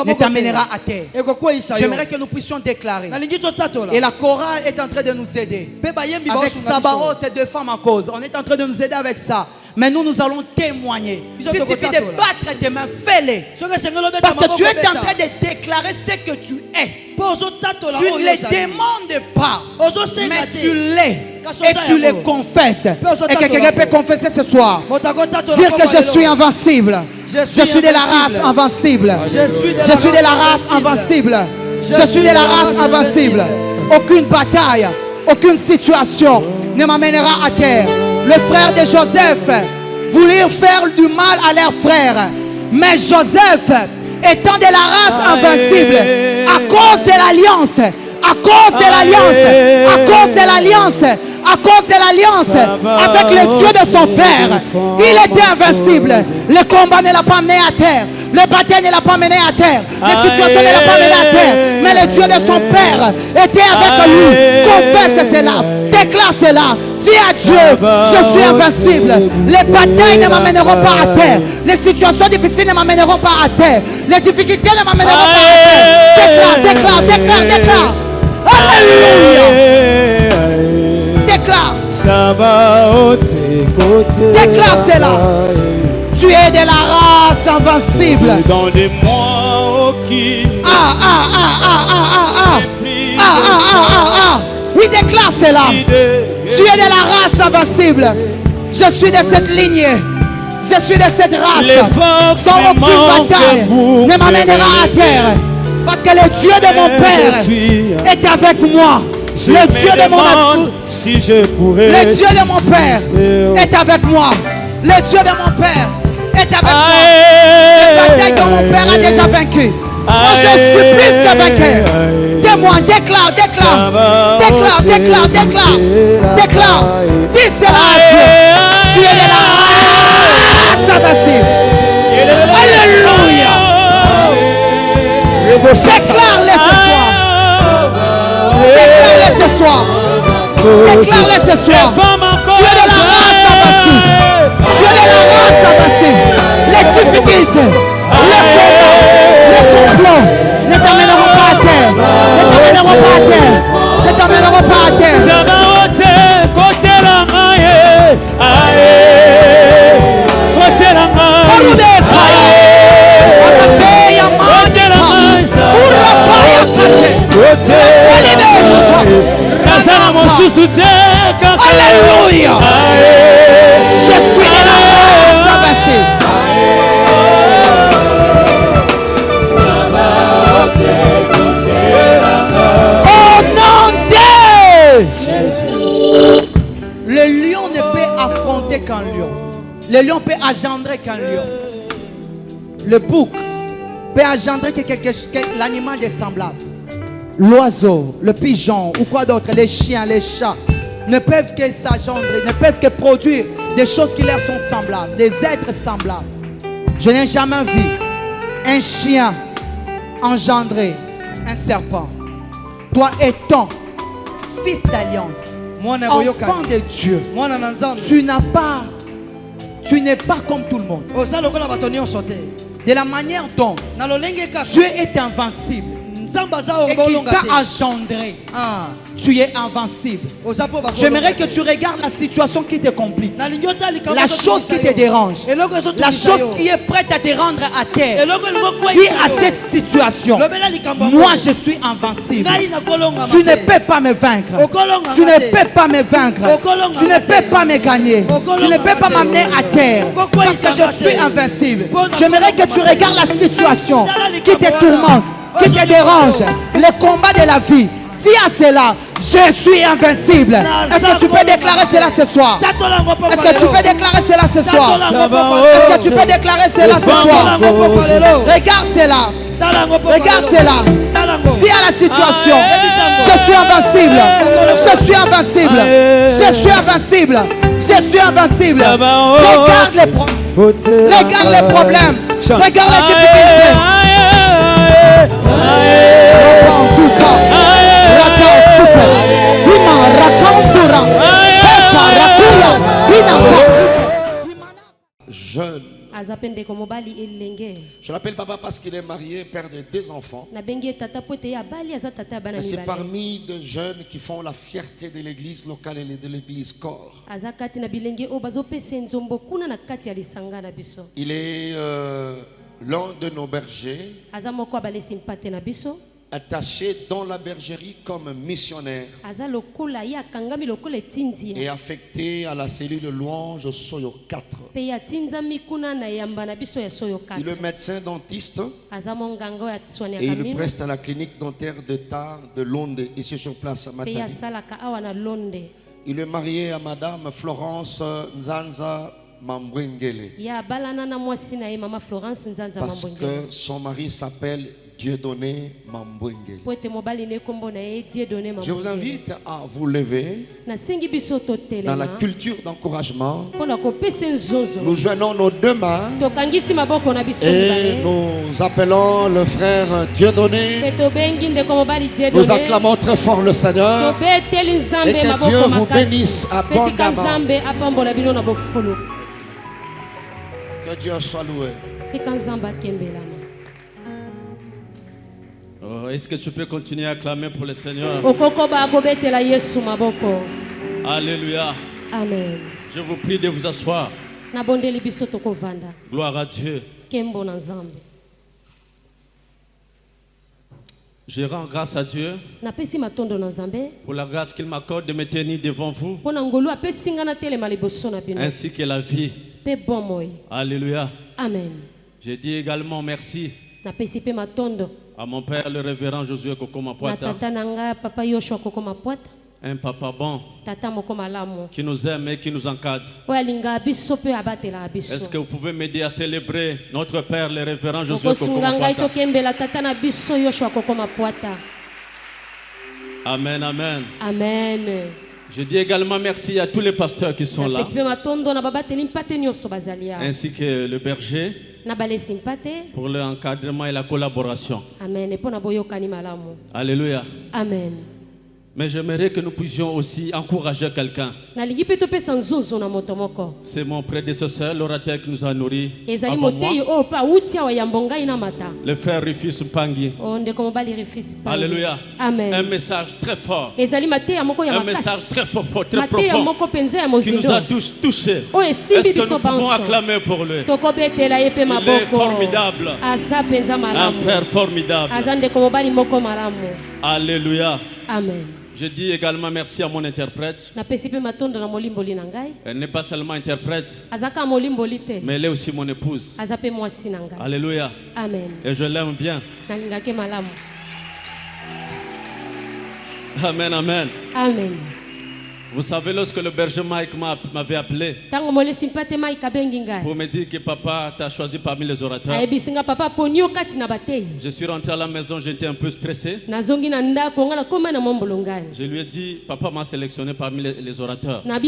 ne t'amènera à terre. J'aimerais que nous puissions déclarer. Et la chorale est en train de nous aider. Avec Sabaoth et 2 femmes en cause. On est en train de nous aider avec ça. Mais nous allons témoigner. Il suffit de battre tes mains, fais-les. Parce que tu es en train de déclarer ce que tu es. Tu ne les demandes pas, mais tu l'es. Et tu les confesses. Et que quelqu'un peut confesser ce soir. Dire que je suis invincible. Je suis de la race invincible. Je suis de la race invincible. Je suis de la race invincible. Aucune bataille, aucune situation ne m'amènera à terre. Le frère de Joseph voulait faire du mal à leur frère. Mais Joseph, étant de la race invincible, à cause de l'alliance, à cause de l'alliance, à cause de l'alliance, à cause de l'alliance avec le Dieu de son père, il était invincible. Le combat ne l'a pas mené à terre. Le bataille ne l'a pas mené à terre. Les situations ne l'a pas mené à terre. Mais le Dieu de son père était avec lui. Confesse cela. Déclare cela. Dis à Dieu, je suis invincible. Les batailles ne m'amèneront pas à terre. Les situations difficiles ne m'amèneront pas à terre. Les difficultés ne m'amèneront pas à terre. Déclare, déclare, déclare, déclare. Alléluia. Déclare. Déclare cela. Tu es de la race invincible. Oui, déclare cela. Tu es de la race invincible. Je suis de cette lignée. Je suis de cette race. Sans aucune bataille ne m'amènera à terre. Parce que le Dieu de mon Père est avec moi. Le Dieu de mon amour, le Dieu de mon Père est avec moi. Le Dieu de mon Père est avec moi. Les batailles que mon Père a déjà vaincues. Moi je suis plus que vainqueur. Témoin, déclare, déclare, déclare, déclare, déclare, déclare. Dis cela à Dieu. Tu es de la race invincible. Alléluia. Déclare-le ce soir. Déclare-le ce soir. Déclare-le ce soir. Tu es de la race invincible. Tu es de la race invincible. Les difficultés, le combat, le complot ne t'amèneront pas à terre. Ne t'amèneront pas à terre. Ne t'amèneront pas à terre. Alléluia. Je suis de la race invincible. Au nom de Jésus. Le lion ne peut affronter qu'un lion. Le lion peut engendrer qu'un lion. Le bouc peut engendrer que l'animal est semblable. L'oiseau, le pigeon ou quoi d'autre, les chiens, les chats ne peuvent que s'engendrer, ne peuvent que produire des choses qui leur sont semblables, des êtres semblables. Je n'ai jamais vu un chien engendrer un serpent. Toi étant fils d'alliance, enfant de Dieu, tu n'es pas comme tout le monde. De la manière dont Dieu est invincible et qu'il t'a engendré, tu es invincible. J'aimerais que tu regardes la situation qui te complique, la chose qui te dérange, la chose qui est prête à te rendre à terre. Dis à cette situation, moi je suis invincible. Tu ne peux pas me vaincre. Tu ne peux pas me vaincre. Tu ne peux pas me gagner. Tu ne peux pas m'amener à terre. Parce que je suis invincible. J'aimerais que tu regardes la situation qui te tourmente, qui te dérange, le combat de la vie. Dis à cela, je suis invincible. Est-ce que tu peux déclarer cela ce soir? Est-ce que tu peux déclarer cela ce soir? Est-ce que tu peux déclarer cela ce soir? Regarde cela. Regarde cela. Dis à la situation, je suis invincible. Je suis invincible. Je suis invincible. Je suis invincible. Regarde les problèmes. Regarde les problèmes. Regarde les difficultés. En tout cas, souffle. jeune. Je l'appelle papa parce qu'il est marié, père de 2 enfants. Mais c'est parmi de jeunes qui font la fierté de l'église locale et de l'église corps. Il est l'un de nos bergers, attaché dans la bergerie comme missionnaire et affecté à la cellule louange Soyo 4. Il est médecin dentiste et il preste à la clinique dentaire d'État de Londres, ici sur place à Matadi. Il est marié à madame Florence Nzanza Mambwengele parce que son mari s'appelle Dieudonné Mambwengele. Je vous invite à vous lever dans la culture d'encouragement. Nous joignons nos 2 mains et nous appelons le frère Dieudonné. Nous acclamons très fort le Seigneur et que Dieu vous bénisse abondamment. Que Dieu soit loué. Oh, est-ce que tu peux continuer à clamer pour le Seigneur? Alléluia. Amen. Je vous prie de vous asseoir. Gloire à Dieu. Je rends grâce à Dieu pour la grâce qu'il m'accorde de me tenir devant vous, ainsi que la vie. Alléluia. Amen. Je dis également merci à mon père, le révérend Josué Kokoma Poata, un papa bon qui nous aime et qui nous encadre. Est-ce que vous pouvez m'aider à célébrer notre père, le révérend Josué Kokoma Poata? Amen, amen. Amen. Je dis également merci à tous les pasteurs qui sont là, ainsi que le berger, pour l'encadrement et la collaboration. Amen. Alléluia. Amen. Mais j'aimerais que nous puissions aussi encourager quelqu'un. C'est mon prédécesseur, l'orateur qui nous a nourris avant moi, le frère Rufus Pangui. Alléluia. Amen. Un message très fort. Un message très fort, très profond, qui nous a tous touchés. Est-ce que nous pouvons acclamer pour lui? Il est formidable. Un frère formidable. Alléluia. Amen. Je dis également merci à mon interprète. Elle n'est pas seulement interprète, mais elle est aussi mon épouse. Alléluia. Amen. Et je l'aime bien. Amen, amen. Amen. Vous savez, lorsque le berger Mike m'avait appelé pour me dire que papa t'a choisi parmi les orateurs, je suis rentré à la maison, j'étais un peu stressé. Je lui ai dit, papa m'a sélectionné parmi les orateurs, mais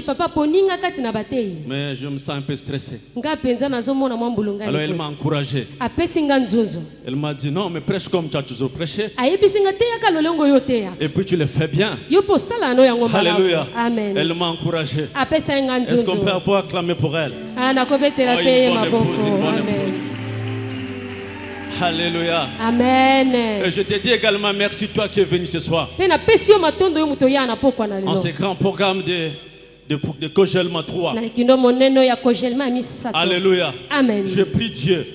je me sens un peu stressé. Alors elle m'a encouragé. Elle m'a dit, non, mais prêche comme tu as toujours prêché. Et puis tu le fais bien. Alléluia. Amen. Elle m'a encouragé. Est-ce qu'on peut pouvoir acclamer pour elle? Une bonne épouse, une bonne épouse. Alléluia. Amen. Et je te dis également merci toi qui es venu ce soir. En ce grand programme de Cogellement 3. Alléluia. Amen. Je prie Dieu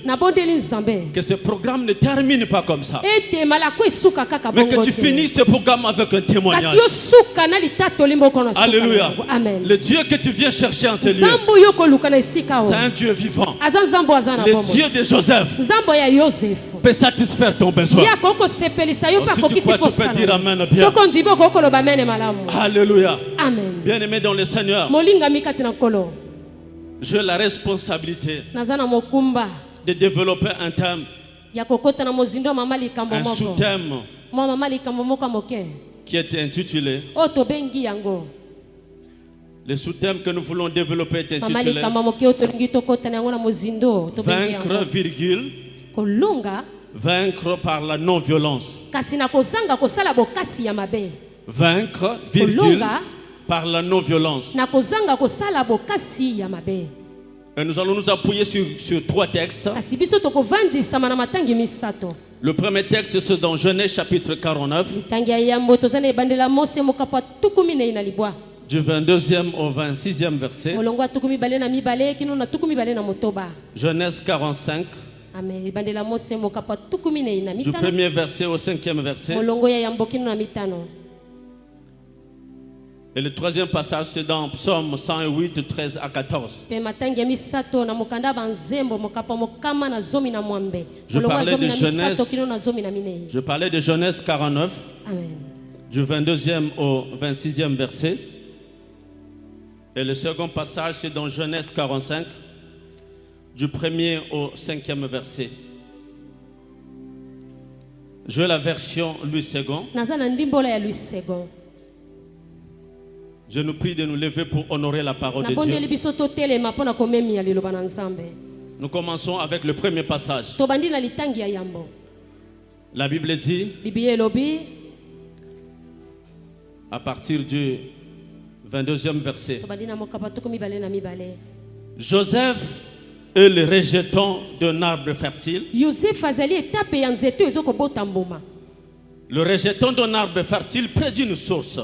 que ce programme ne termine pas comme ça, mais que tu finisses ce programme avec un témoignage. Alléluia. Amen. Le Dieu que tu viens chercher en ce lieu, c'est un Dieu vivant. Le Dieu de Joseph peut satisfaire ton besoin. Si tu crois, tu peux dire Amen bien. Alléluia. Amen. Bien-aimé dans le Seigneur, j'ai la responsabilité de développer un thème, un sous-thème qui est intitulé, le sous-thème que nous voulons développer est intitulé Vaincre, virgule, vaincre par la non-violence. Vaincre, virgule, par la non-violence. Et nous allons nous appuyer sur 3 textes. Le premier texte, c'est dans Genèse chapitre 49. Du 22e au 26e verset. Genèse 45. Du premier verset au 5e verset. Et le troisième passage, c'est dans Psaume 108, 13 à 14. Je parlais de Genèse 49. Amen. Du 22e au 26e verset. Et le second passage, c'est dans Genèse 45, du 1er au 5e verset. Je veux la version Louis II. Je nous prie de nous lever pour honorer la parole de Dieu. Nous commençons avec le premier passage. La Bible dit, à partir du 22e verset, Joseph est le rejeton d'un arbre fertile. Le rejeton d'un arbre fertile près d'une source.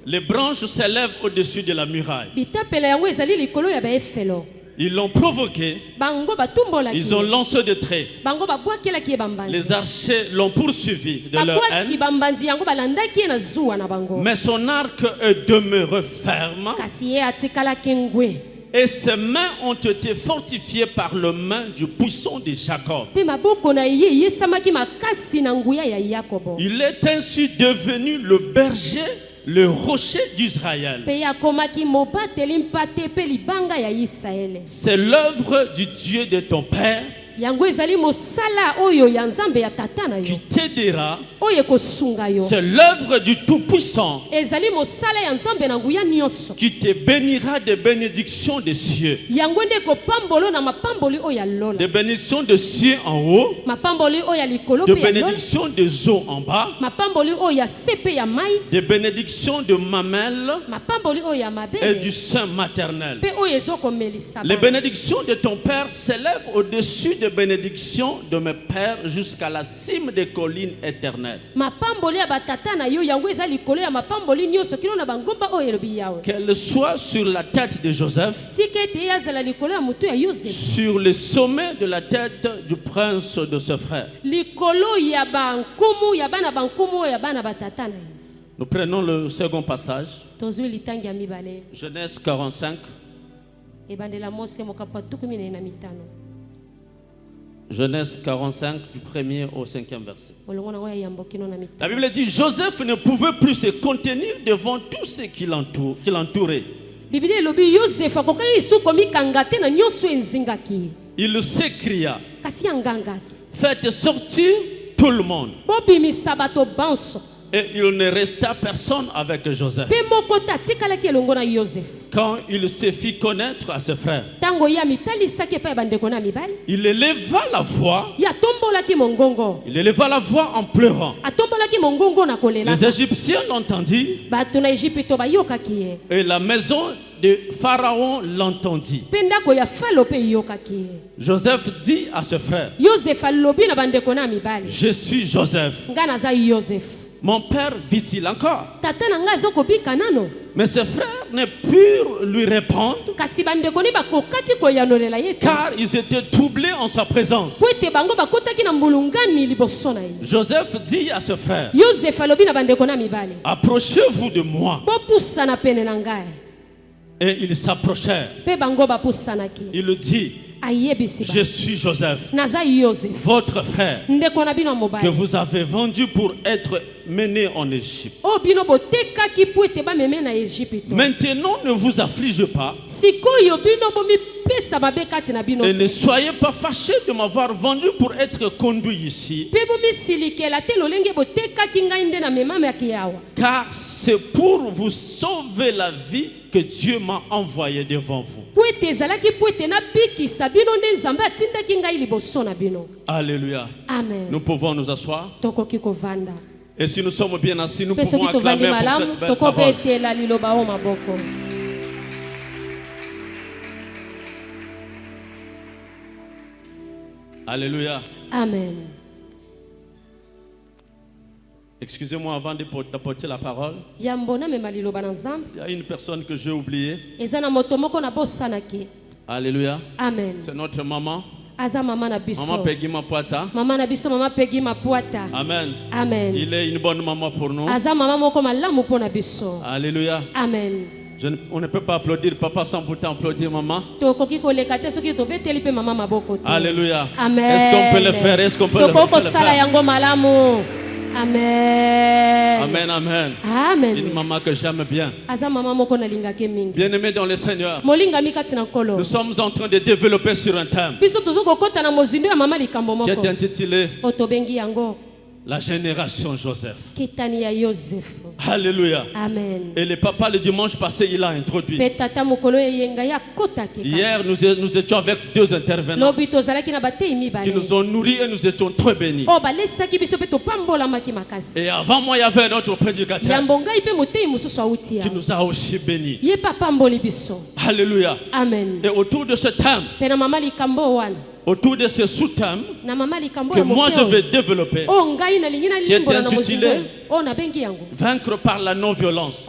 Les branches s'élèvent au-dessus de la muraille. Ils l'ont provoqué. Ils ont lancé des traits. Les archers l'ont poursuivi de leur haine. Mais son arc est demeuré ferme. Et ses mains ont été fortifiées par le main du puissant de Jacob. Il est ainsi devenu le berger, le rocher d'Israël. C'est l'œuvre du Dieu de ton père qui t'aidera. C'est l'œuvre du Tout-Puissant qui te bénira des bénédictions des cieux. Des bénédictions des cieux en haut, des bénédictions des eaux en bas, des bénédictions de mamelles et du sein maternel. Les bénédictions de ton père s'élèvent au-dessus des bénédictions de mes pères jusqu'à la cime des collines éternelles. Qu'elle soit sur la tête de Joseph, sur le sommet de la tête du prince de ses frères. Nous prenons le second passage. Genèse 45. Genèse 45, du 1er au 5e verset. La Bible dit, Joseph ne pouvait plus se contenir devant tous ceux qui l'entouraient. Il s'écria, faites sortir tout le monde. Et il ne resta personne avec Joseph. Quand il se fit connaître à ses frères, il éleva la voix. Il éleva la voix en pleurant. Les Égyptiens l'entendirent. Et la maison de Pharaon l'entendit. Joseph dit à ses frères, je suis Joseph. Mon père vit-il encore? Mais ses frères ne purent lui répondre, car ils étaient troublés en sa présence. Joseph dit à ses frères, approchez-vous de moi. Et ils s'approchèrent. Il dit, je suis Joseph, votre frère, que vous avez vendu pour être mené en Égypte. Maintenant, ne vous affligez pas et ne soyez pas fâchés de m'avoir vendu pour être conduit ici, car c'est pour vous sauver la vie que Dieu m'a envoyé devant vous. Alléluia. Amen. Nous pouvons nous asseoir. Et si nous sommes bien assis, nous pouvons acclamer pour cette belle parole. Alléluia. Amen. Excusez-moi avant d'apporter la parole. Il y a une personne que j'ai oubliée. Alléluia. Amen. C'est notre maman. Maman Peggy Mapuata. Maman Peggy Mapuata. Amen. Amen. Il est une bonne maman pour nous. Alléluia. Amen. On ne peut pas applaudir papa sans pourtant applaudir maman. Alléluia. Amen. Est-ce qu'on peut le faire? Est-ce qu'on peut le faire? Amen. Amen, amen. Amen. Une maman que j'aime bien. Bien-aimé dans le Seigneur. Nous sommes en train de développer sur un thème qui est intitulé La génération Joseph. Alléluia. Amen. Et le papa le dimanche passé, il a introduit. Hier, nous étions avec deux intervenants qui nous ont nourris et nous étions très bénis. Et avant moi, il y avait un autre prédicateur qui nous a aussi bénis. Alléluia. Amen. Et autour de ce thème, autour de ce sous-thème que moi je vais développer, qui est intitulé Vaincre par la non-violence.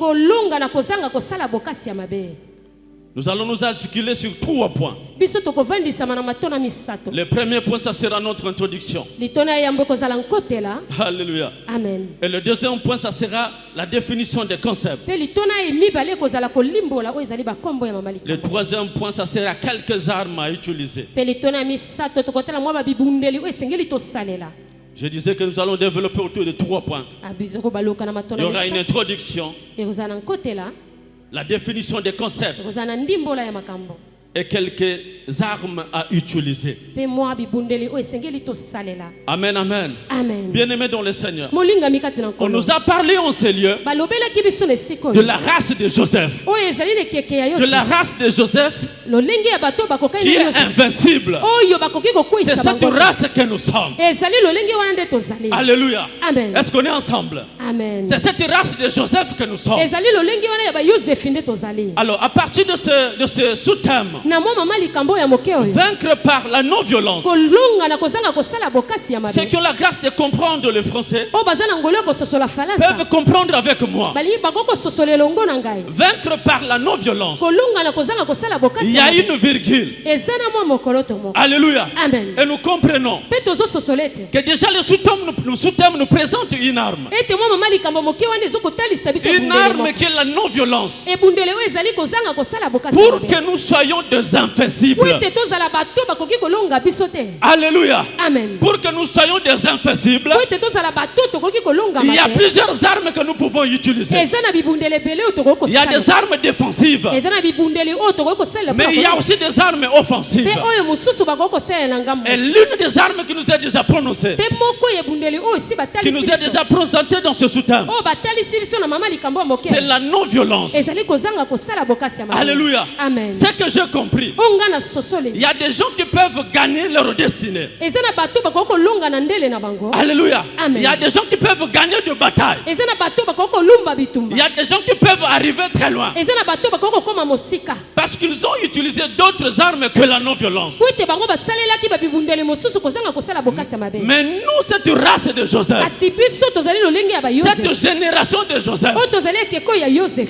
Nous allons nous articuler sur 3 points. Le premier point, ça sera notre introduction. Alléluia. Amen. Et le deuxième point, ça sera la définition des concepts. Le troisième point, ça sera quelques armes à utiliser. Je disais que nous allons développer autour de 3 points. Il y aura une introduction, la définition des concepts et quelques armes à utiliser. Amen, amen. Bien-aimés dans le Seigneur, on nous a parlé en ces lieux de la race de Joseph. De la race de Joseph qui est invincible. C'est cette race que nous sommes. Alléluia. Est-ce qu'on est ensemble? C'est cette race de Joseph que nous sommes. Alors, à partir de ce sous-thème, vaincre par la non-violence. Ceux qui ont la grâce de comprendre le français peuvent comprendre avec moi. Vaincre par la non-violence. Il y a une virgule. Alléluia. Et nous comprenons que déjà le sous-thème nous présente une arme. Une arme qui est la non-violence. Pour que nous soyons des infaillibles. Alléluia. Amen. Pour que nous soyons des infaillibles, il y a plusieurs armes que nous pouvons utiliser. Il y a des armes défensives, mais il y a aussi des armes offensives. Et l'une des armes qui nous est déjà prononcée, qui nous est déjà présentée dans ce sous-thème, c'est la non-violence. Alléluia. Amen. C'est que j'ai compris. Il y a des gens qui peuvent gagner leur destinée. Alléluia. Amen. Il y a des gens qui peuvent gagner de bataille. Il y a des gens qui peuvent arriver très loin parce qu'ils ont utilisé d'autres armes que la non-violence. Mais nous, cette race de Joseph, cette génération de Joseph,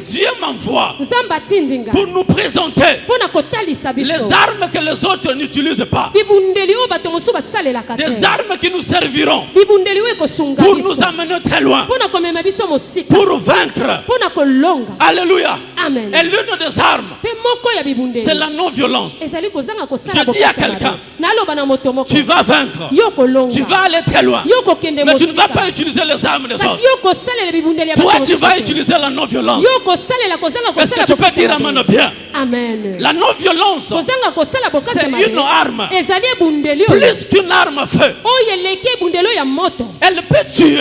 Dieu m'envoie pour nous présenter les armes que les autres n'utilisent pas. Des armes qui nous serviront pour nous amener très loin, pour vaincre. Alléluia. Amen. Et l'une des armes, c'est la non-violence. Je dis à quelqu'un, tu vas vaincre, tu vas aller très loin, mais tu ne vas pas utiliser les armes des autres. Toi, tu vas utiliser la non-violence. Est-ce que tu peux dire amen bien? Amen. La non-violence, c'est une arme. Plus qu'une arme à feu. Elle peut tuer,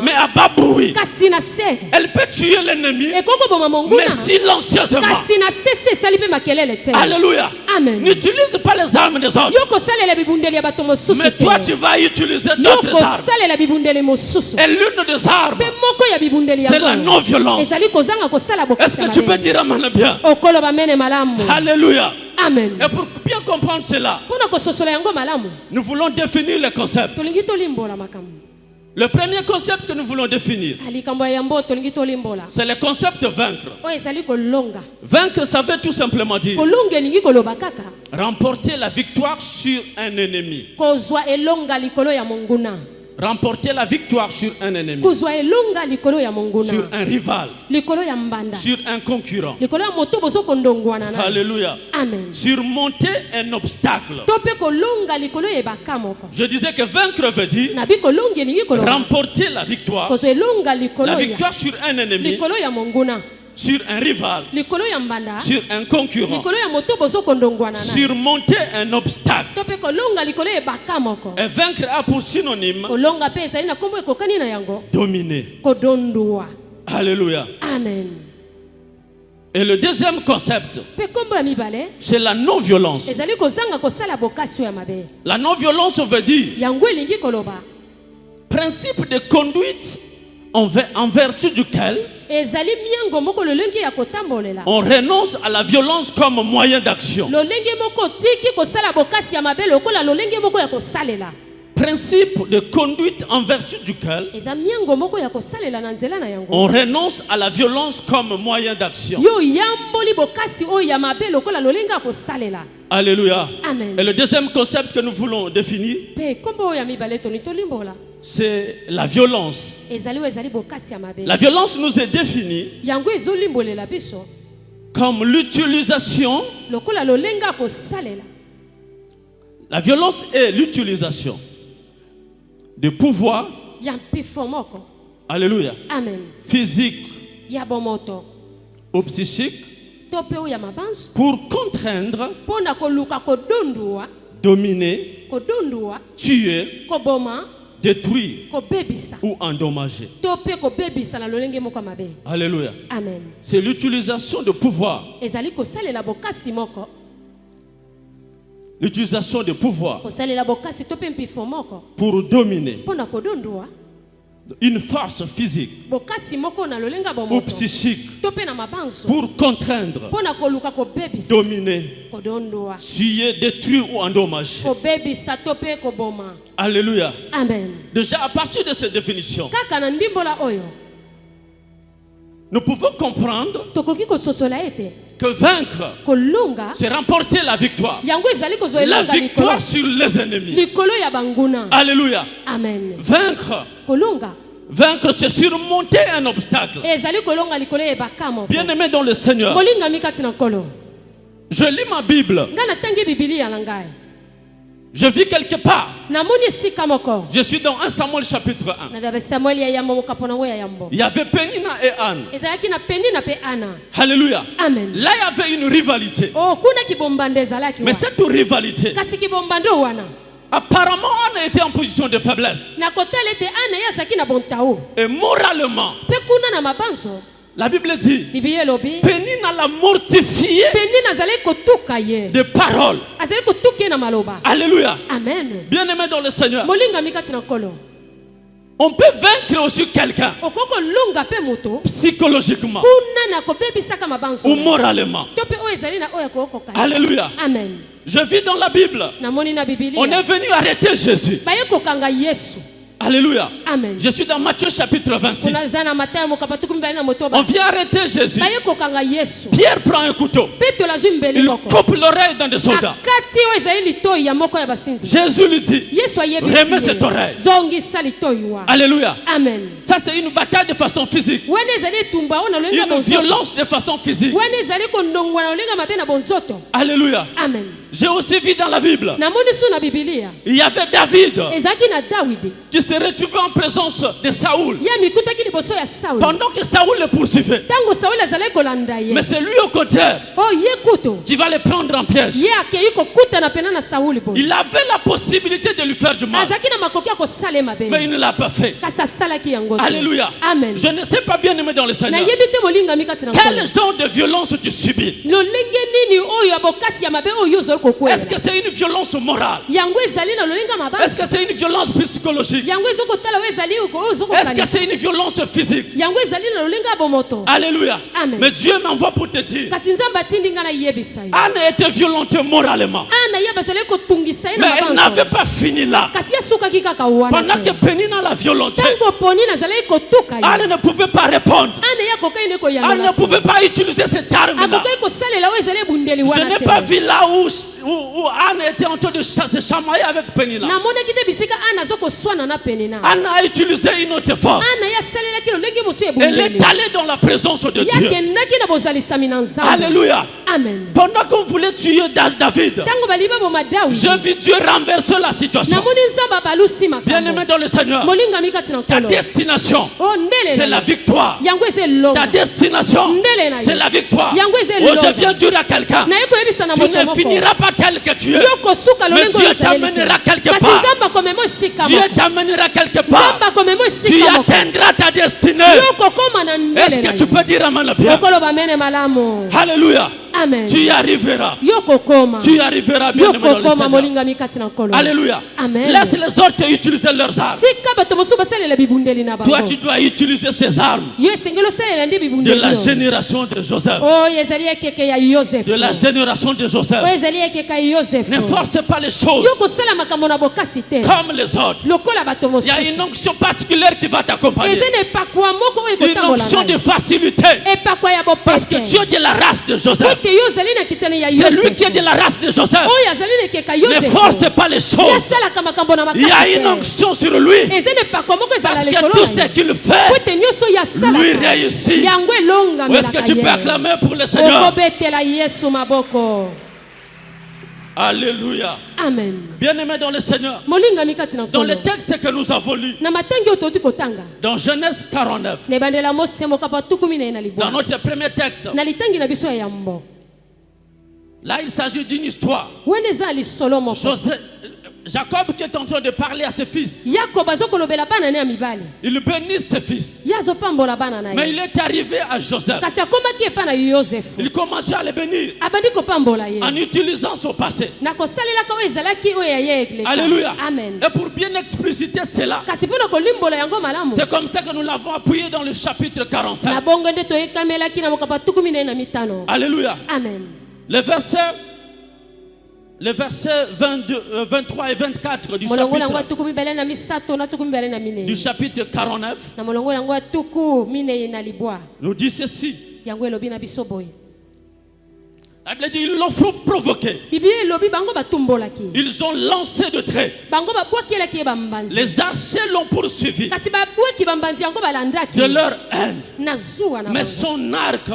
mais à bas bruit. Elle peut tuer l'ennemi, mais silencieusement. Alléluia. N'utilise pas les armes des autres, mais toi tu vas utiliser d'autres armes. Et l'une des armes, c'est la non-violence. Est-ce que tu peux dire amen bien? Alléluia. Amen. Et pour bien comprendre cela, nous voulons définir les concepts. Le premier concept que nous voulons définir, c'est le concept de vaincre. Vaincre, ça veut tout simplement dire remporter la victoire sur un ennemi. Remporter la victoire sur un ennemi, sur un rival, sur un concurrent. Alléluia. Amen. Surmonter un obstacle. Je disais que vaincre veut dire remporter la victoire sur un ennemi, sur un rival, sur un concurrent, surmonter un obstacle. Et vaincre a pour synonyme dominer. Alléluia. Amen. Et le deuxième concept, c'est la non-violence. La non-violence veut dire principe de conduite en vertu duquel on renonce à la violence comme moyen d'action. Principe de conduite en vertu duquel on renonce à la violence comme moyen d'action. Alléluia. Amen. Et le deuxième concept que nous voulons définir, c'est la violence. La violence nous est définie comme l'utilisation. La violence est l'utilisation de pouvoir. Alléluia. Amen. Physique ou psychique pour contraindre, dominer, tuer, détruire ou endommager. Alléluia. Amen. C'est l'utilisation de pouvoir. L'utilisation de pouvoir pour dominer une force physique ou psychique pour contraindre, dominer, tuer, détruire ou endommager. Alléluia. Amen. Déjà à partir de cette définition, nous pouvons comprendre que vaincre, c'est remporter la victoire. La victoire sur les ennemis. Alléluia. Amen. Vaincre, c'est surmonter un obstacle. Bien-aimé dans le Seigneur, je lis ma Bible. Je vis quelque part. Je suis dans 1 Samuel chapitre 1. Il y avait Pénina et Anne. Alléluia. Amen. Là, il y avait une rivalité. Mais cette rivalité, apparemment, Anne était en position de faiblesse. Et moralement, la Bible dit, Pénina l'a mortifié de paroles. Alléluia. Amen. Bien-aimé dans le Seigneur, on peut vaincre aussi quelqu'un psychologiquement ou moralement. Alléluia. Amen. Je vis dans la Bible. On est venu arrêter Jésus. Alléluia. Amen. Je suis dans Matthieu chapitre 26. On vient arrêter Jésus. Pierre prend un couteau. Il coupe l'oreille d'un des soldats. Jésus lui dit, remets cette oreille. Alléluia. Amen. Ça c'est une bataille de façon physique. Une violence de façon physique. Alléluia. Amen. J'ai aussi vu dans la Bible. Il y avait David qui se retrouvait en présence de Saoul. Pendant que Saoul le poursuivait. Mais c'est lui au contraire qui va le prendre en piège. Il avait la possibilité de lui faire du mal. Mais il ne l'a pas fait. Alléluia. Amen. Je ne sais pas bien aimé dans le Seigneur. Quel genre de violence tu subis? Est-ce que c'est une violence morale? Est-ce que c'est une violence psychologique? Est-ce que c'est une violence physique? Alléluia. Amen. Mais Dieu m'envoie pour te dire, Anne était violentée moralement. Mais elle n'avait pas fini là. Pendant que Pénina l'a violentée, Anne ne pouvait pas répondre. Anne ne pouvait pas utiliser cette arme-là. Je n'ai pas vu là où Anne était en train de se chamailler avec Pénina. Anne a utilisé une autre forme. Elle est allée dans la présence de Dieu. Alléluia. Amen. Pendant qu'on voulait tuer David, j'ai vu Dieu renverser la situation. Bien-aimé dans le Seigneur, ta destination, c'est la victoire. Ta destination, c'est la victoire. Oh, je viens dire à quelqu'un, tu ne finiras pas tel que tu es, mais Dieu t'amènera quelque part. Dieu t'amènera quelque part. Tu atteindras ta destinée. Est-ce que tu peux dire amen bien? Alléluia. Amen. Tu y arriveras. Tu y arriveras, bien aimé dans le Seigneur. Alléluia. Amen. Laisse les autres utiliser leurs armes. Toi, tu dois utiliser ces armes. De la génération de Joseph. De la génération de Joseph. Ne force pas les choses comme les autres. Il y a une onction particulière qui va t'accompagner. Une onction de facilité. Parce que tu es de la race de Joseph. C'est lui qui est de la race de Joseph. Ne force pas les choses. Il y a une onction sur lui. Parce que tout ce qu'il fait, lui réussit. Où est-ce que tu peux acclamer pour le Seigneur? Alléluia. Amen. Bien-aimé dans le Seigneur, dans le texte que nous avons lu, dans Genèse 49, dans notre premier texte, là il s'agit d'une histoire. Jacob qui est en train de parler à ses fils. Il bénit ses fils. Mais il est arrivé à Joseph. Il commençait à le bénir en utilisant son passé. Alléluia. Amen. Et pour bien expliciter cela, c'est comme ça que nous l'avons appuyé dans le chapitre 45. Alléluia. Amen. Les versets 23 et 24 du chapitre 49 nous dit ceci. La Bible dit ils l'ont provoqué. Ils ont lancé de traits. Les archers l'ont poursuivi de leur haine. Mais son arc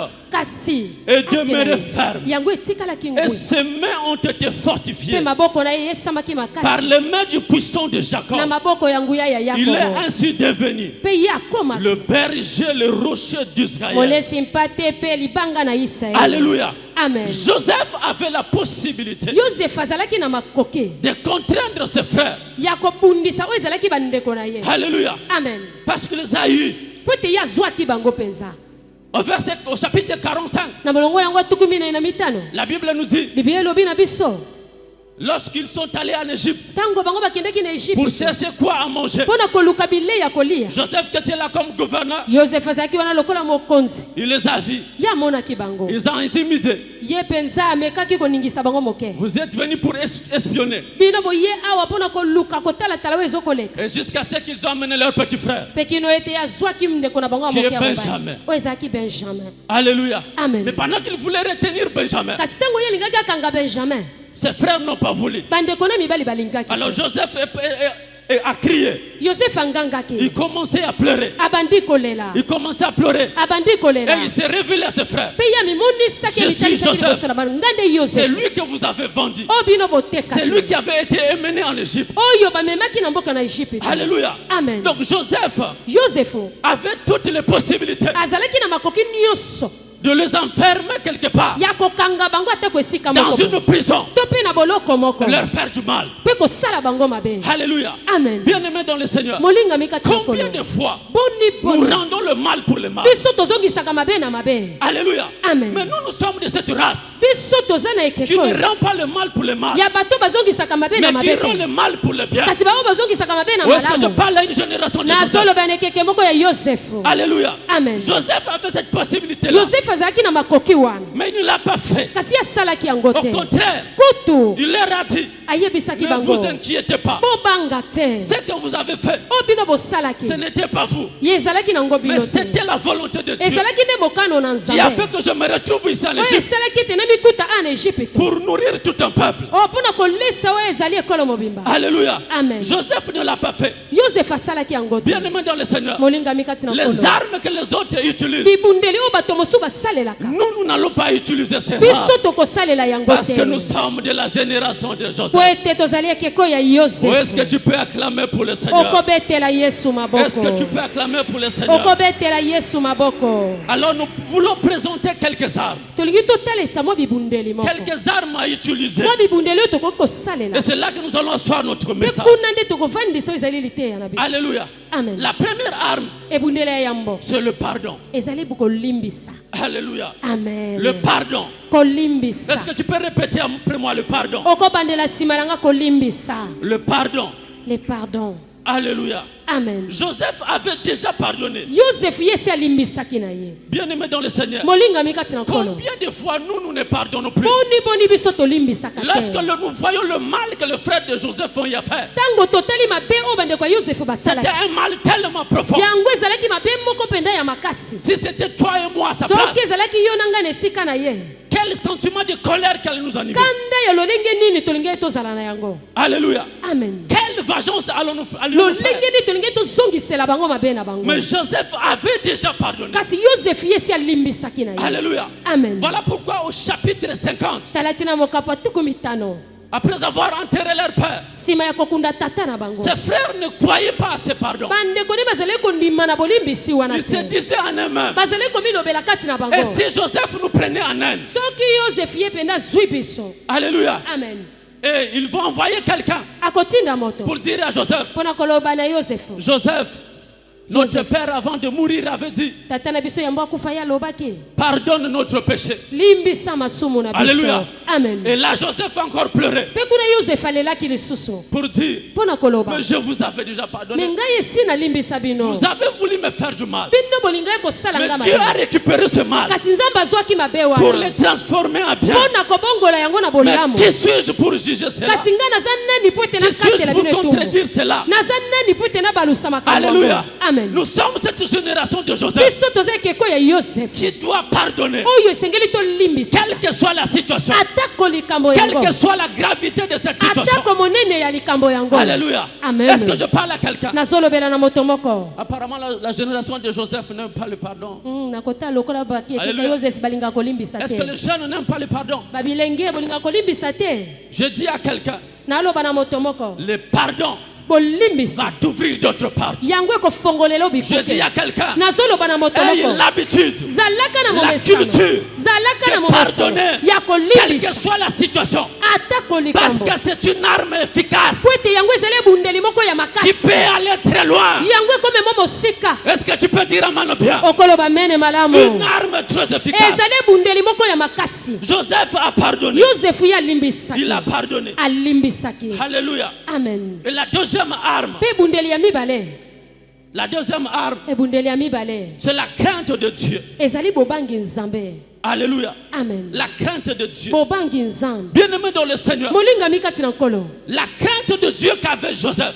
est demeuré ferme. Et ses mains ont été fortifiées par les mains du puissant de Jacob. Il est ainsi devenu le berger, le rocher d'Israël. Alléluia. Amen. Joseph avait la possibilité de contraindre ses frères. Alléluia. Amen. Parce qu'il les a eus. Au chapitre 45, la Bible nous dit, lorsqu'ils sont allés en Égypte pour chercher quoi à manger, Joseph qui était là comme gouverneur, il les a vus. Ils ont intimidé. Vous êtes venus pour espionner. Et jusqu'à ce qu'ils ont amené leur petit frère, qui est Benjamin. Alléluia. Amen. Mais pendant qu'ils voulaient retenir Benjamin, ses frères n'ont pas voulu. Alors Joseph a crié. Il commençait à pleurer. Il commençait à pleurer. Et il s'est révélé à ses frères. Je suis Joseph. C'est lui que vous avez vendu. C'est lui qui avait été emmené en Égypte. Alléluia. Amen. Donc Joseph avait toutes les possibilités de les enfermer quelque part dans une prison leur faire du mal. Alléluia. Amen. Bien-aimés dans le Seigneur, combien de fois nous rendons le mal pour le mal? Alléluia. Amen. Mais nous sommes de cette race qui ne rend pas le mal pour le mal, mais qui rend le mal pour le bien. Ou est-ce que je parle à une génération de Joseph? Alléluia. Amen. Joseph avait cette possibilité-là, mais il ne l'a pas fait. Au contraire, il leur a dit, ne vous inquiétez pas. Ce que vous avez fait, ce n'était pas vous, mais c'était la volonté de Dieu qui a fait que je me retrouve ici en Égypte pour nourrir tout un peuple. Alléluia. Amen. Joseph ne l'a pas fait. Bien-aimé dans le Seigneur, les armes que les autres utilisent, nous n'allons pas utiliser ces armes parce que nous sommes de la génération de Joseph. Ou est-ce que tu peux acclamer pour le Seigneur? Est-ce que tu peux acclamer pour le Seigneur? Alors nous voulons présenter quelques armes. Quelques armes à utiliser. Et c'est là que nous allons asseoir notre message. Alléluia. Amen. La première arme, c'est le pardon. Alléluia. Amen. Le pardon. Est-ce que tu peux répéter après moi le pardon? Le pardon. Le pardon. Alléluia. Amen. Joseph avait déjà pardonné. Bien-aimé dans le Seigneur, combien de fois nous ne pardonnons plus? Lorsque nous voyons le mal que le frère de Joseph y a fait, c'était un mal tellement profond. Si c'était toi et moi à sa place, quel sentiment de colère qu'elle nous anime. Alléluia. Amen. Quelle vengeance allons-nous faire? Mais Joseph avait déjà pardonné. Alléluia. Amen. Voilà pourquoi au chapitre 50, après avoir enterré leur père, ses frères ne croyaient pas à ce pardon. Ils se disaient en eux-mêmes, et si Joseph nous prenait en haine? Alléluia. Amen. Et ils vont envoyer quelqu'un pour dire à Joseph, Joseph, notre père avant de mourir avait dit, pardonne notre péché. Alléluia. Amen. Et là Joseph a encore pleuré pour dire, mais je vous avais déjà pardonné. Vous avez voulu me faire du mal, mais Dieu a récupéré ce mal pour le transformer en bien. Mais qui suis-je pour juger cela? Qui suis-je pour contredire cela? Alléluia. Amen. Nous sommes cette génération de Joseph qui doit pardonner, quelle que soit la situation, quelle que soit la gravité de cette situation. Alléluia. Amen. Est-ce que je parle à quelqu'un? Apparemment la génération de Joseph n'aime pas le pardon. Alléluia. Est-ce que les jeunes n'aiment pas le pardon? Je dis à quelqu'un, le pardon va t'ouvrir d'autres parts. Je dis à quelqu'un, ayez l'habitude, la culture de pardonner, quelle que soit la situation, parce que c'est une arme efficace qui peut aller très loin. Est-ce que tu peux dire amen bien? Une arme très efficace. Joseph a pardonné. Il a pardonné. Alléluia. Amen. Et la deuxième arme, c'est la crainte de Dieu. Alléluia. Amen. La crainte de Dieu. Bien-aimé dans le Seigneur, la crainte de Dieu qu'avait Joseph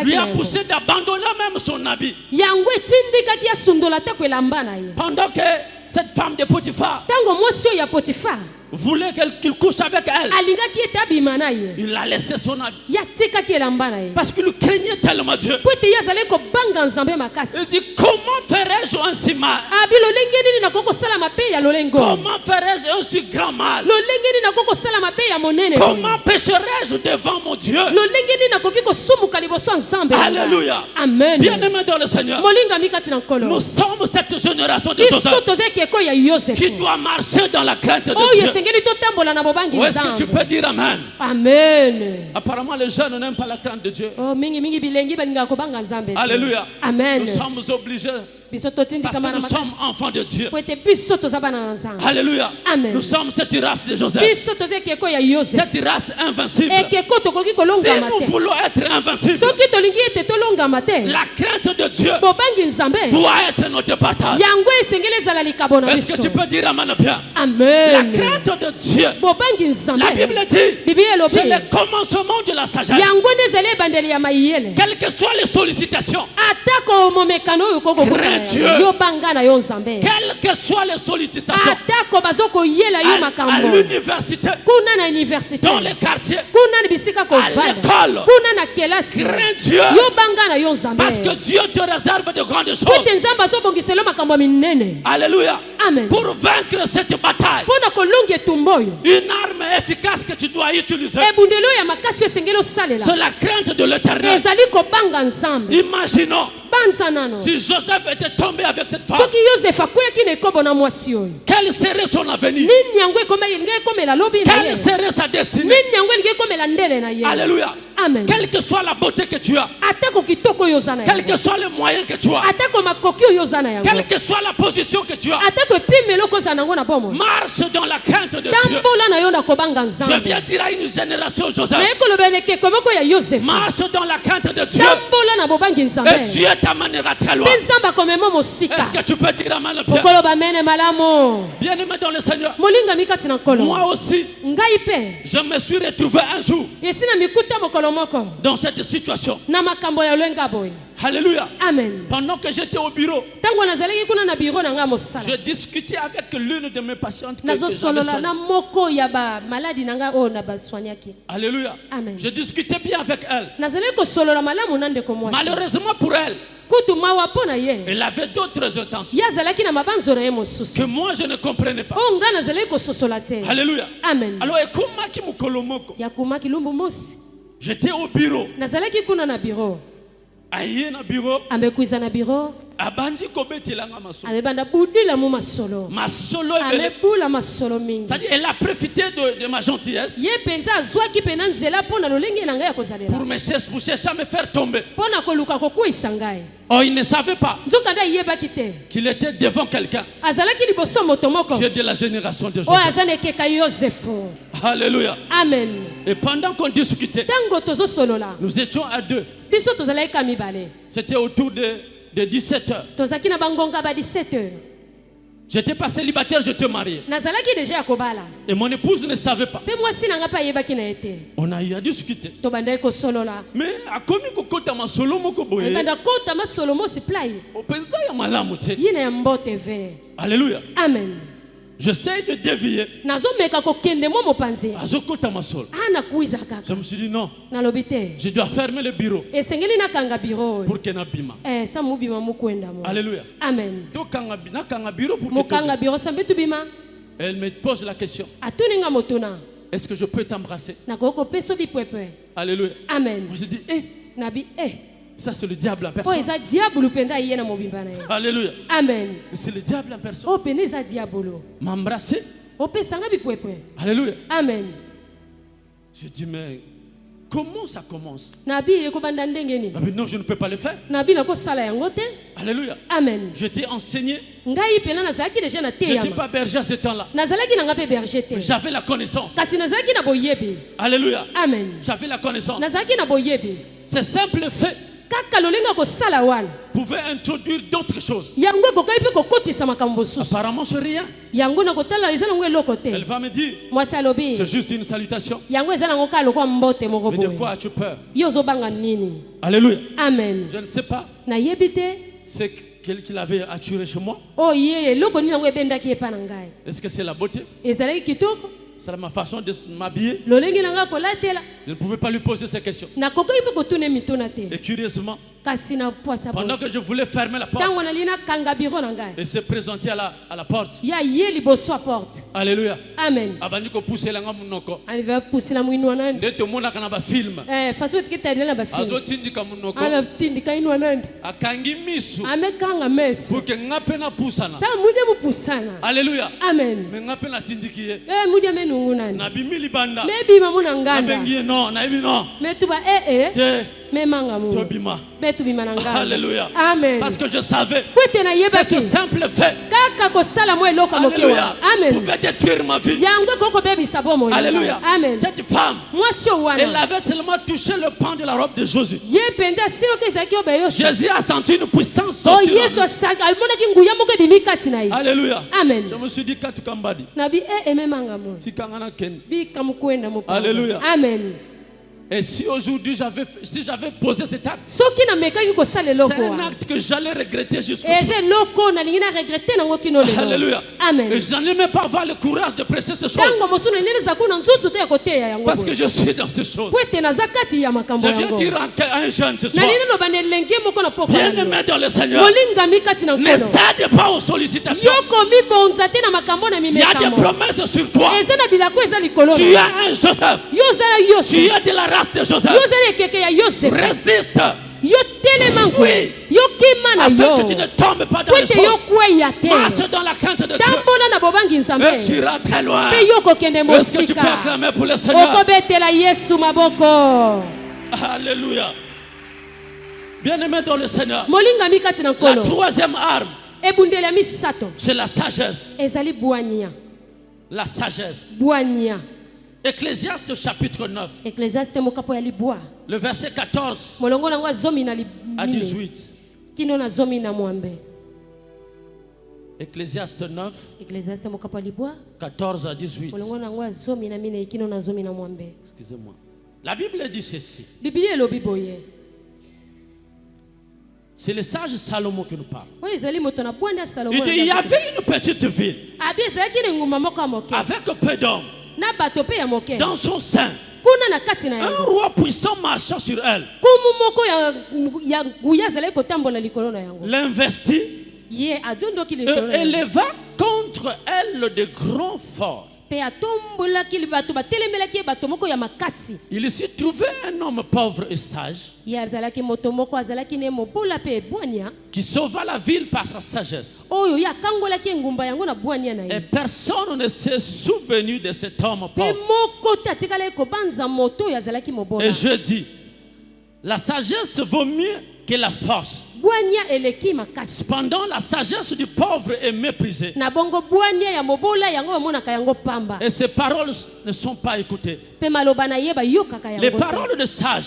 lui a poussé d'abandonner même son habit. Pendant que cette femme de Potiphar voulait qu'il couche avec elle, il a laissé son habit parce qu'il craignait tellement Dieu. Il dit, comment ferais-je un si mal? Comment ferais-je un si grand mal? Comment pécherais-je devant mon Dieu? Alléluia. Amen. Bien-aimé dans le Seigneur. Nous sommes cette génération de Joseph qui doit marcher dans la crainte de Dieu. Où est-ce que tu peux dire Amen? Amen. Apparemment les jeunes n'aiment pas la crainte de Dieu. Alléluia. Amen. Nous sommes obligés. Parce que nous sommes enfants de Dieu. Alléluia. Amen. Nous sommes cette race de Joseph. Cette race invincible. Si nous voulons être invincibles, la crainte de Dieu doit être notre bataille. Est-ce que tu peux dire Amen bien? Amen. La crainte de Dieu, la Bible dit, c'est le commencement de la sagesse. Quelles que soient les sollicitations, crains Dieu. Quelles que soient les sollicitations, à l'université, dans les quartiers, à l'école, crains Dieu. Parce que Dieu te réserve de grandes choses. Alléluia. Amen. Pour vaincre cette bataille, une arme efficace que tu dois utiliser, c'est la crainte de l'Éternel. Imaginons si Joseph était tombé avec cette femme, quel serait son avenir? Quelle serait sa destinée? Alléluia. Amen. Quelle que soit la beauté que tu as, quel que soit le moyen que tu as, quelle que soit la position que tu as, marche dans la crainte de Dieu. Je viens dire à une génération Joseph, marche dans la crainte de Dieu et Dieu t'amènera très loin. Est-ce que tu peux dire Amen bien aimé dans le Seigneur? Moi aussi, je me suis retrouvé un jour dans cette situation. Alléluia. Amen. Pendant que j'étais au bureau, je discutais avec l'une de mes patientes que j'avais soignée. Alléluia. Amen. Je discutais bien avec elle. Malheureusement pour elle, elle avait d'autres intentions que moi je ne comprenais pas. Alléluia. Amen. Alors j'étais au bureau. Aïe na bureau. Amekuiza na bureau. Abandi kobetelanga masolo. Amebanda budila mu masolo. Masolo amebula masolo mingi. C'est-à-dire elle a profité de ma gentillesse. Ye penza azwa ki pena nzela pona lolenge na ngai ya kozalela. Pour chercher à me faire tomber. Pona koluka kokuisa ngai. Oh, il ne savait pas qu'il était devant quelqu'un. Dieu de la génération de Joseph. Alléluia. Amen. Et pendant qu'on discutait, nous étions à deux. C'était autour de 17 h. J'étais pas célibataire, j'étais marié. Et mon épouse ne savait pas. On a eu à discuter. Mais à combien de temps ma solo moko boye? Alléluia. Amen. J'essaie de dévier. Je me suis dit non. Je dois fermer le bureau pour que n'abima. Alléluia. Amen. Elle me pose la question. Est-ce que je peux t'embrasser? Alléluia. Amen. Je dis ça c'est le diable en personne. Alléluia. Amen. C'est le diable en personne. M'embrasser. Alléluia. Amen. Je dis mais comment ça commence? Non, je ne peux pas le faire. Alléluia. Amen. J'étais enseigné. Je n'étais pas berger à ce temps-là. J'avais la connaissance. Alléluia. Amen. J'avais la connaissance. C'est simple fait pouvait introduire d'autres choses. Apparemment c'est rien. Elle va me dire c'est juste une salutation. Mais de quoi as-tu peur? Alléluia. Amen. Je ne sais pas. C'est qu'il avait attiré chez moi. Est-ce que c'est la beauté? C'est ma façon de m'habiller. Je ne pouvais pas lui poser ces questions. Et curieusement, Pendant que je voulais fermer la porte et se présenter à la porte. Alléluia. Amen. Il veut pousser la mouinouanande. Film. Alléluia. Amen. Alléluia. Amen. Parce que je savais que ce simple fait pouvait détruire ma vie. Alléluia. Amen. Cette femme, elle avait tellement touché le pan de la robe de Jésus. Jésus a senti une puissance sortir. Alléluia. Amen. Je me suis dit, Katukambadi. Alléluia. Amen. Et si aujourd'hui j'avais posé cet acte, c'est un acte que j'allais regretter jusqu'au soir. Alléluia. Amen. Et je n'allais même pas avoir le courage de prêcher ces choses. Parce que je suis dans ces choses. Je viens dire à un jeune ce soir, bien-aimé dans le Seigneur, ne cède pas aux sollicitations. Il y a des promesses sur toi. Tu as un Joseph. Tu as de la race de Joseph. Résiste. Fuis. Afin que tu ne tombes pas dans les choses. Marche dans la crainte de Dieu. Et tu iras très loin. Est-ce que tu peux acclamer pour le Seigneur? Alléluia. Bien-aimé dans le Seigneur. La troisième arme, c'est la sagesse. La sagesse. Ecclésiaste chapitre 9. Le verset 14 à 18. Ecclésiaste 9. 14 à 18. Excusez-moi. La Bible dit ceci. C'est le sage Salomon qui nous parle. Il dit, il y avait une petite ville avec peu d'hommes. Dans son sein, un roi puissant marcha sur elle. L'investit et éleva contre elle de grands forts. Il s'y trouvait un homme pauvre et sage qui sauva la ville par sa sagesse. Et personne ne s'est souvenu de cet homme pauvre. Et je dis, la sagesse vaut mieux que la force. Cependant, la sagesse du pauvre est méprisée. Et ses paroles ne sont pas écoutées. Les paroles de sage,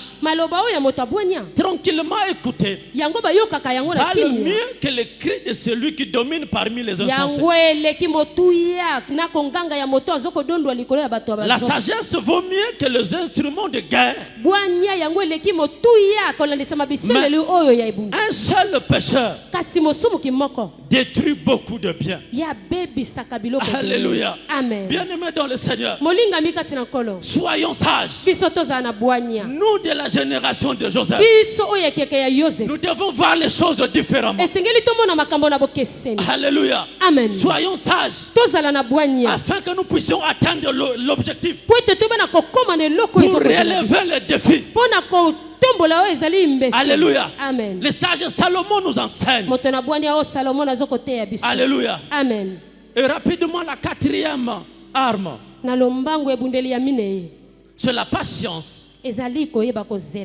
tranquillement écoutées, valent mieux que les cris de celui qui domine parmi les insensés. La sagesse vaut mieux que les instruments de guerre. Un seul pécheur détruit beaucoup de biens. Alléluia. Amen. Bien-aimés dans le Seigneur, soyons sages. Nous de la génération de Joseph, nous devons voir les choses différemment. Alléluia. Amen. Soyons sages afin que nous puissions atteindre l'objectif pour relever les défis. Alléluia. Amen. Le sage Salomon nous enseigne. Alléluia. Amen. Et rapidement la quatrième arme, c'est la patience.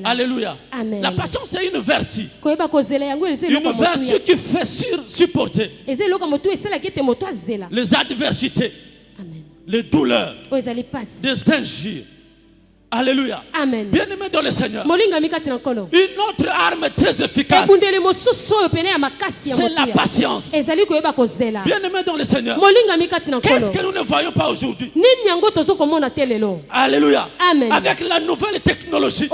Alléluia. Amen. La patience c'est une vertu. Une vertu qui fait supporter les adversités, les douleurs, les injures. Alléluia. Amen. Bien-aimé dans le Seigneur, une autre arme très efficace, c'est la patience. Bien-aimé dans le Seigneur, qu'est-ce que nous ne voyons pas aujourd'hui? Alléluia. Amen. Avec la nouvelle technologie,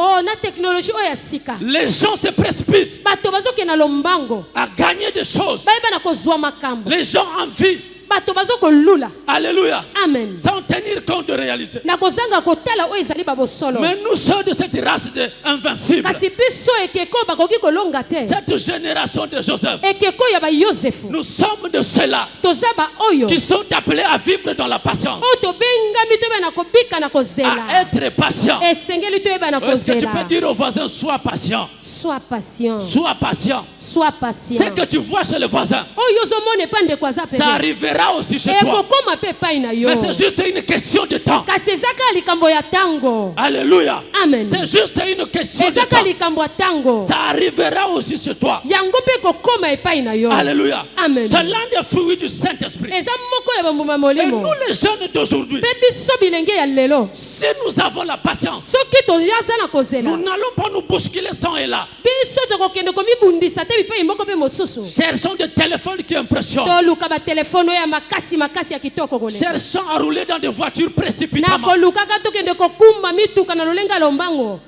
les gens se précipitent à gagner des choses. Les gens envient Alléluia. Amen. Sans tenir compte de réalité. Mais nous sommes de cette race invincible. Cette génération de Joseph. Nous sommes de ceux-là qui sont appelés à vivre dans la patience. À être patient. Est-ce que tu peux dire au voisin, sois patient? Sois patient. Sois patient. Sois patient. Ce que tu vois chez le voisin, ça arrivera aussi chez toi. Mais c'est juste une question de temps. Alléluia. Amen. C'est juste une question de temps. Ça arrivera aussi chez toi. Alléluia. Amen. C'est l'un des fruits du Saint-Esprit. Et nous les jeunes d'aujourd'hui, si nous avons la patience, nous n'allons pas nous bousculer sans et là. Cherchons des téléphones qui impressionnent. Cherchons à rouler dans des voitures précipitamment.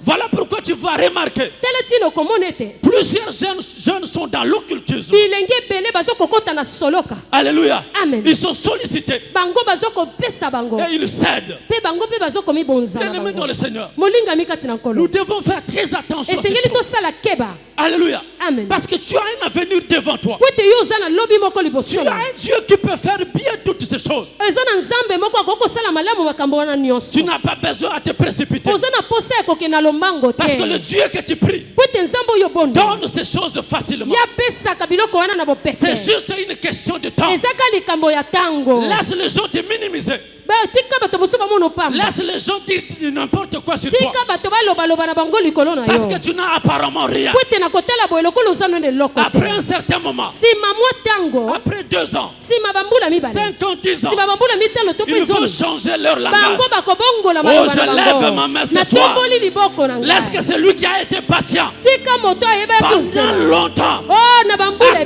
Voilà pourquoi tu vas remarquer. Plusieurs jeunes sont dans l'occultisme. Alléluia. Amen. Ils sont sollicités. Et ils cèdent. Bien-aimés dans le Seigneur, nous devons faire très attention à ces choses. Alléluia. Amen. Parce que tu as un avenir devant toi. Tu as un Dieu qui peut faire bien toutes ces choses. Tu n'as pas besoin de te précipiter. Parce que le Dieu que tu pries donne ces choses facilement. C'est juste une question de temps. Laisse les gens te minimiser. Laisse les gens dire n'importe quoi sur toi. Parce que tu n'as apparemment rien. Après un certain moment, après 2 ans, 5 ans, 10 ans, il faut changer leur langage. Oh, je lève ma main ce soir. Laisse que celui qui a été patient pendant longtemps à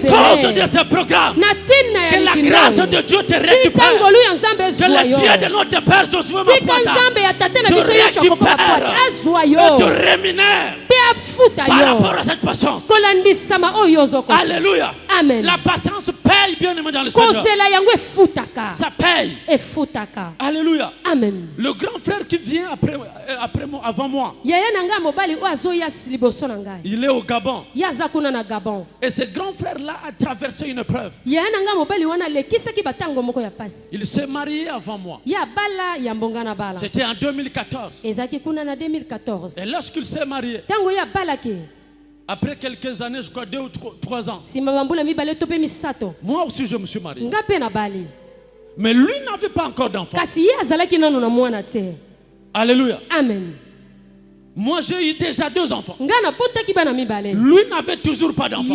cause de ce programme, que la grâce de Dieu te récupère, que le Dieu de notre Père Josué te récupère et te rémunère par rapport à cette patience. Alléluia. Amen. La patience paye, bien aimé dans le Seigneur. Ça paye. Alléluia. Amen. Le grand frère qui vient avant moi, il est au Gabon. Et ce grand frère-là a traversé une épreuve. Il s'est marié avant moi. C'était en 2014. Et lorsqu'il s'est marié, après quelques années, je crois 2 ou 3 ans, moi aussi je me suis marié. Mais lui n'avait pas encore d'enfant. Alléluia. Amen. Moi j'ai eu déjà 2 enfants. Lui n'avait toujours pas d'enfant.